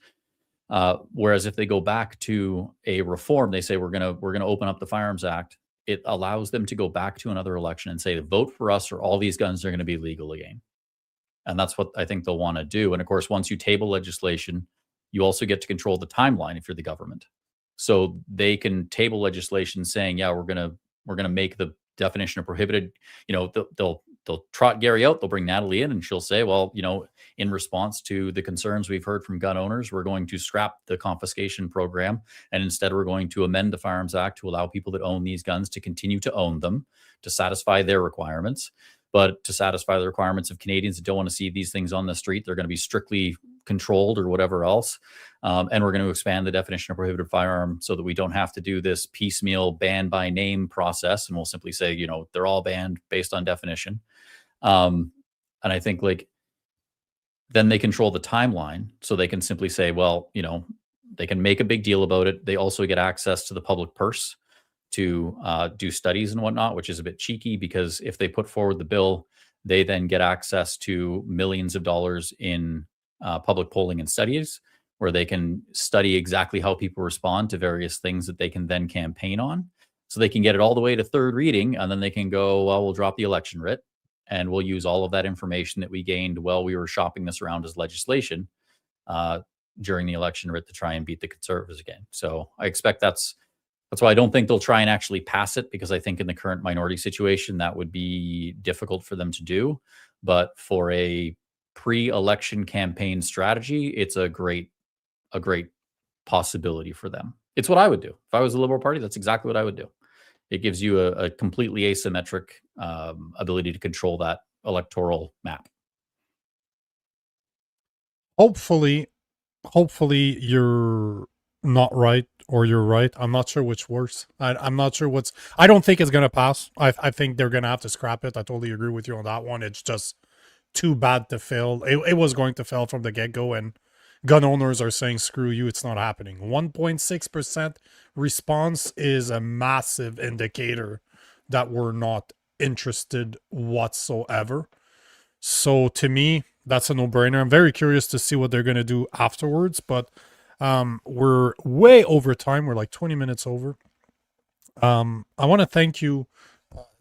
S4: Whereas if they go back to a reform, they say we're gonna open up the Firearms Act. It allows them to go back to another election and say, vote for us or all these guns are going to be legal again. And that's what I think they'll want to do. And of course, once you table legislation, you also get to control the timeline if you're the government. So they can table legislation saying, yeah, we're gonna make the definition of prohibited. They'll trot Gary out, they'll bring Natalie in, and she'll say, well, in response to the concerns we've heard from gun owners, we're going to scrap the confiscation program. And instead, we're going to amend the Firearms Act to allow people that own these guns to continue to own them, to satisfy their requirements, but to satisfy the requirements of Canadians that don't want to see these things on the street. They're going to be strictly controlled or whatever else. And we're going to expand the definition of prohibited firearm so that we don't have to do this piecemeal ban by name process. And we'll simply say, they're all banned based on definition. And I think then they control the timeline, so they can simply say, well, they can make a big deal about it. They also get access to the public purse to do studies and whatnot, which is a bit cheeky, because if they put forward the bill, they then get access to millions of dollars in public polling and studies, where they can study exactly how people respond to various things that they can then campaign on. So they can get it all the way to third reading, and then they can go, well, we'll drop the election writ, and we'll use all of that information that we gained while we were shopping this around as legislation during the election to try and beat the Conservatives again. So I expect that's why I don't think they'll try and actually pass it, because I think in the current minority situation that would be difficult for them to do. But for a pre-election campaign strategy, it's a great possibility for them. It's what I would do if I was the Liberal Party. That's exactly what I would do. It gives you a completely asymmetric ability to control that electoral map.
S2: Hopefully you're not right or you're right. I'm not sure which worse. I'm not sure I don't think it's going to pass. I think they're going to have to scrap it. I totally agree with you on that one. It's just too bad to fail. It was going to fail from the get-go, and gun owners are saying, screw you, it's not happening. 1.6% response is a massive indicator that we're not interested whatsoever. So to me, that's a no-brainer. I'm very curious to see what they're going to do afterwards, but we're way over time. We're like 20 minutes over. I want to thank you,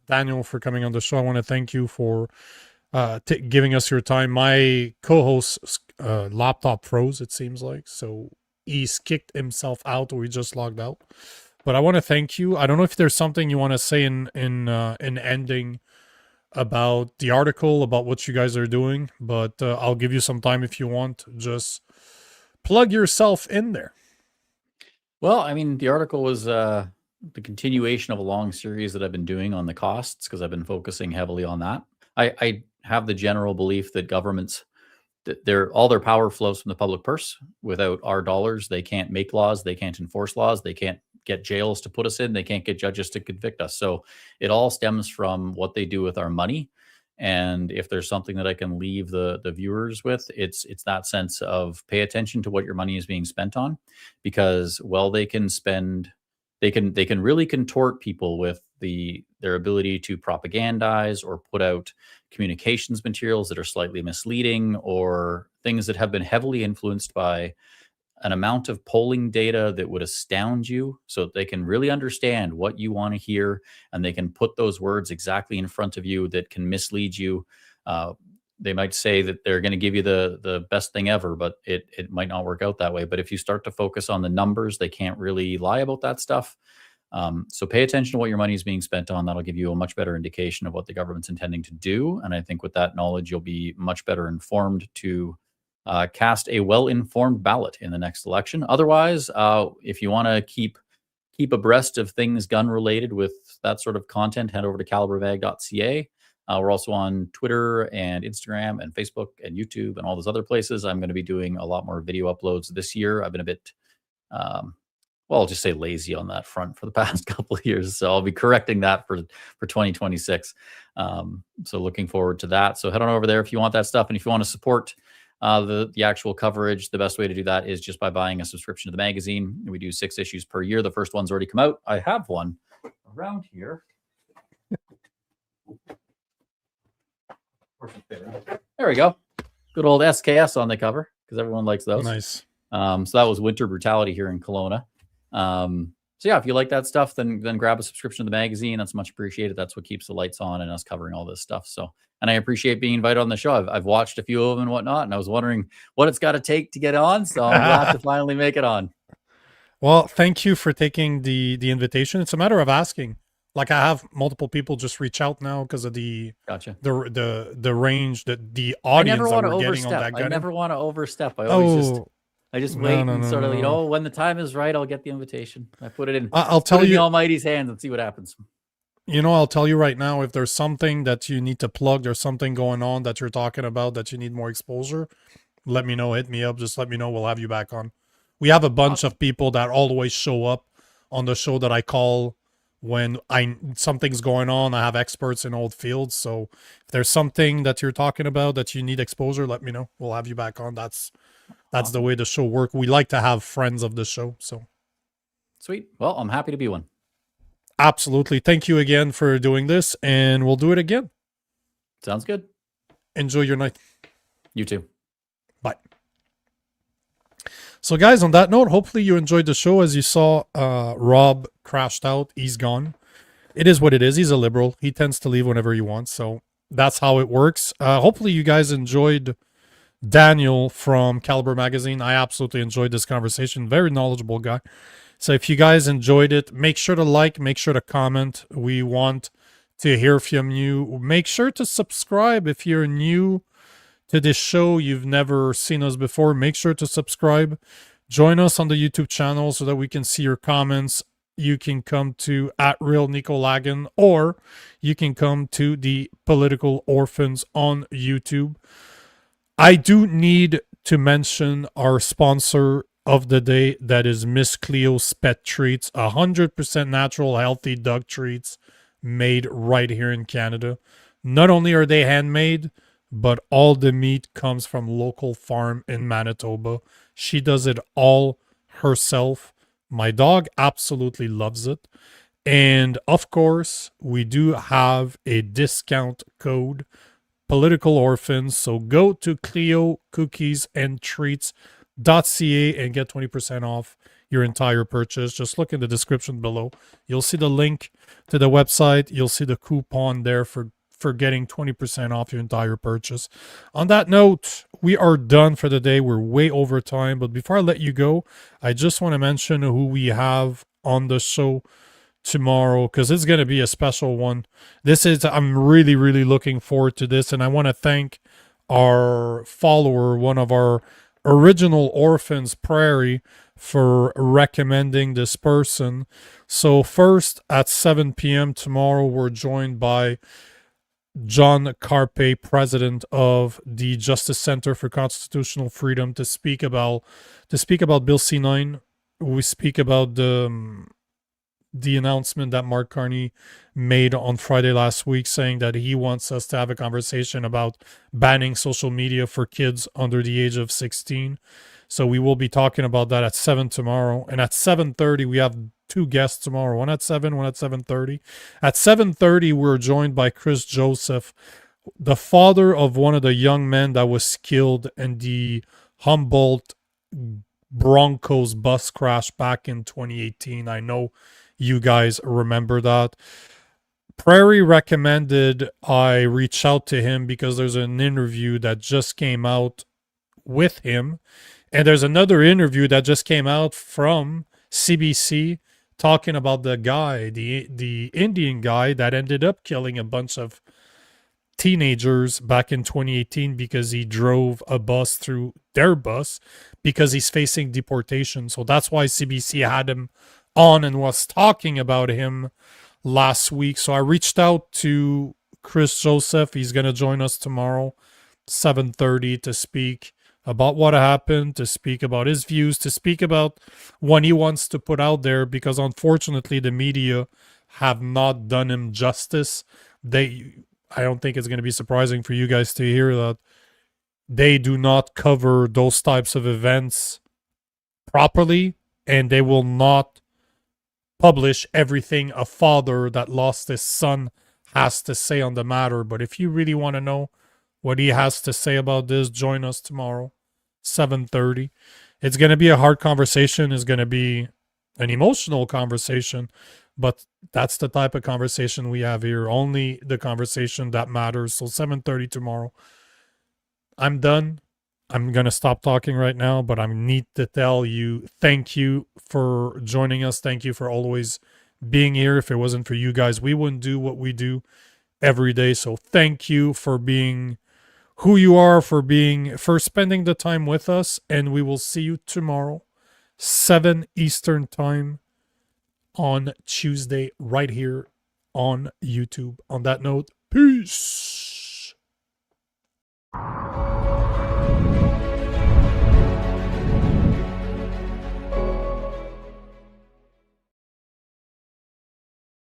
S2: Daniel, for coming on the show. I want to thank you for giving us your time. My co-host's laptop froze, it seems like, so he's kicked himself out, or he just logged out. But I want to thank you. I don't know if there's something you want to say in ending about the article, about what you guys are doing, but I'll give you some time if you want. Just plug yourself in there.
S4: Well, I mean, the article was the continuation of a long series that I've been doing on the costs, because I've been focusing heavily on that. I have the general belief that governments, all their power flows from the public purse. Without our dollars, they can't make laws, they can't enforce laws, they can't get jails to put us in, they can't get judges to convict us. So it all stems from what they do with our money. And if there's something that I can leave the viewers with, it's that sense of pay attention to what your money is being spent on, because they can really contort people with their ability to propagandize or put out communications materials that are slightly misleading, or things that have been heavily influenced by an amount of polling data that would astound you, so that they can really understand what you want to hear, and they can put those words exactly in front of you that can mislead you. They might say that they're going to give you the best thing ever, but it might not work out that way. But if you start to focus on the numbers, they can't really lie about that stuff. So pay attention to what your money is being spent on. That'll give you a much better indication of what the government's intending to do. And I think with that knowledge, you'll be much better informed to cast a well-informed ballot in the next election. Otherwise, if you want to keep abreast of things gun-related with that sort of content, head over to calibermag.ca. We're also on Twitter and Instagram and Facebook and YouTube and all those other places. I'm going to be doing a lot more video uploads this year. I've been a bit, I'll just say lazy on that front for the past couple of years. So I'll be correcting that for 2026. So looking forward to that. So head on over there if you want that stuff. And if you want to support the actual coverage, the best way to do that is just by buying a subscription to the magazine. We do 6 issues per year. The first one's already come out. I have one around here. There we go. Good old SKS on the cover, because everyone likes those.
S2: Nice.
S4: So that was Winter Brutality here in Kelowna. So yeah, if you like that stuff, then grab a subscription to the magazine. That's much appreciated. That's what keeps the lights on and us covering all this stuff. So, and I appreciate being invited on the show. I've watched a few of them and whatnot, and I was wondering what it's got to take to get on. So I'm glad to finally make it on.
S2: Well, thank you for taking the invitation. It's a matter of asking. Like, I have multiple people just reach out now because of the range, the audience that we're getting on that gun.
S4: I never want to overstep. I just wait and sort of, when the time is right, I'll get the invitation. I put it in.
S2: I'll tell you,
S4: in the Almighty's hands and see what happens.
S2: I'll tell you right now, if there's something that you need to plug, there's something going on that you're talking about that you need more exposure, let me know. Hit me up. Just let me know. We'll have you back on. We have a bunch of people that always show up on the show that I call when something's going on. I have experts in old fields. So if there's something that you're talking about that you need exposure, let me know. We'll have you back on. That's the way the show works. We like to have friends of the show. So
S4: sweet. Well, I'm happy to be one.
S2: Absolutely. Thank you again for doing this, and we'll do it again.
S4: Sounds good.
S2: Enjoy your night.
S4: You too.
S2: Bye. So guys, on that note, hopefully you enjoyed the show. As you saw, Rob crashed out. He's gone. It is what it is. He's a liberal. He tends to leave whenever he wants. So that's how it works. Hopefully you guys enjoyed Daniel from Caliber Magazine. I absolutely enjoyed this conversation. Very knowledgeable guy. So if you guys enjoyed it, make sure to like, make sure to comment. We want to hear from you. Make sure to subscribe if you're new to this show. You've never seen us before. Make sure to subscribe. Join us on the YouTube channel so that we can see your comments. You can come to @real Nico Lagan, or you can come to the Political Orphans on YouTube. I do need to mention our sponsor of the day, that is Miss Kleos Pet Treats, 100% natural, healthy dog treats made right here in Canada. Not only are they handmade, but all the meat comes from local farm in Manitoba. She does it all herself. My dog absolutely loves it. And of course, we do have a discount code, Political Orphans. So go to Cleo Cookies and Treats.ca and get 20% off your entire purchase. Just look in the description below. You'll see the link to the website. You'll see the coupon there for getting 20% off your entire purchase. On that note, we are done for the day. We're way over time. But before I let you go, I just want to mention who we have on the show tomorrow, because it's going to be a special one. I'm really, really looking forward to this. And I want to thank our follower, one of our original orphans, Prairie, for recommending this person. So first at 7 p.m. tomorrow, we're joined by John Carpe, president of the Justice Center for Constitutional Freedom, to speak about Bill C-9. We speak about the announcement that Mark Carney made on Friday last week, saying that he wants us to have a conversation about banning social media for kids under the age of 16. So we will be talking about that at 7 tomorrow. And at 7:30, we have two guests tomorrow, one at 7, one at 7:30. At 7:30, we're joined by Chris Joseph, the father of one of the young men that was killed in the Humboldt Broncos bus crash back in 2018. I know you guys remember that. Prairie recommended I reach out to him because there's an interview that just came out with him. And there's another interview that just came out from CBC talking about the guy, the Indian guy that ended up killing a bunch of teenagers back in 2018 because he drove a bus through their bus because he's facing deportation. So that's why CBC had him on and was talking about him last week. So I reached out to Chris Joseph. He's going to join us tomorrow, 7:30, to speak about what happened, to speak about his views, to speak about what he wants to put out there, because unfortunately the media have not done him justice. I don't think it's going to be surprising for you guys to hear that they do not cover those types of events properly, and they will not publish everything a father that lost his son has to say on the matter. But if you really want to know what he has to say about this, join us tomorrow, 7:30. It's going to be a hard conversation. It's going to be an emotional conversation, but that's the type of conversation we have here. Only the conversation that matters. So 7:30 tomorrow. I'm done. I'm going to stop talking right now, but I need to tell you, thank you for joining us. Thank you for always being here. If it wasn't for you guys, we wouldn't do what we do every day. So thank you for being who you are, for spending the time with us, and we will see you tomorrow, 7 Eastern time on Tuesday, right here on YouTube. On that note, peace.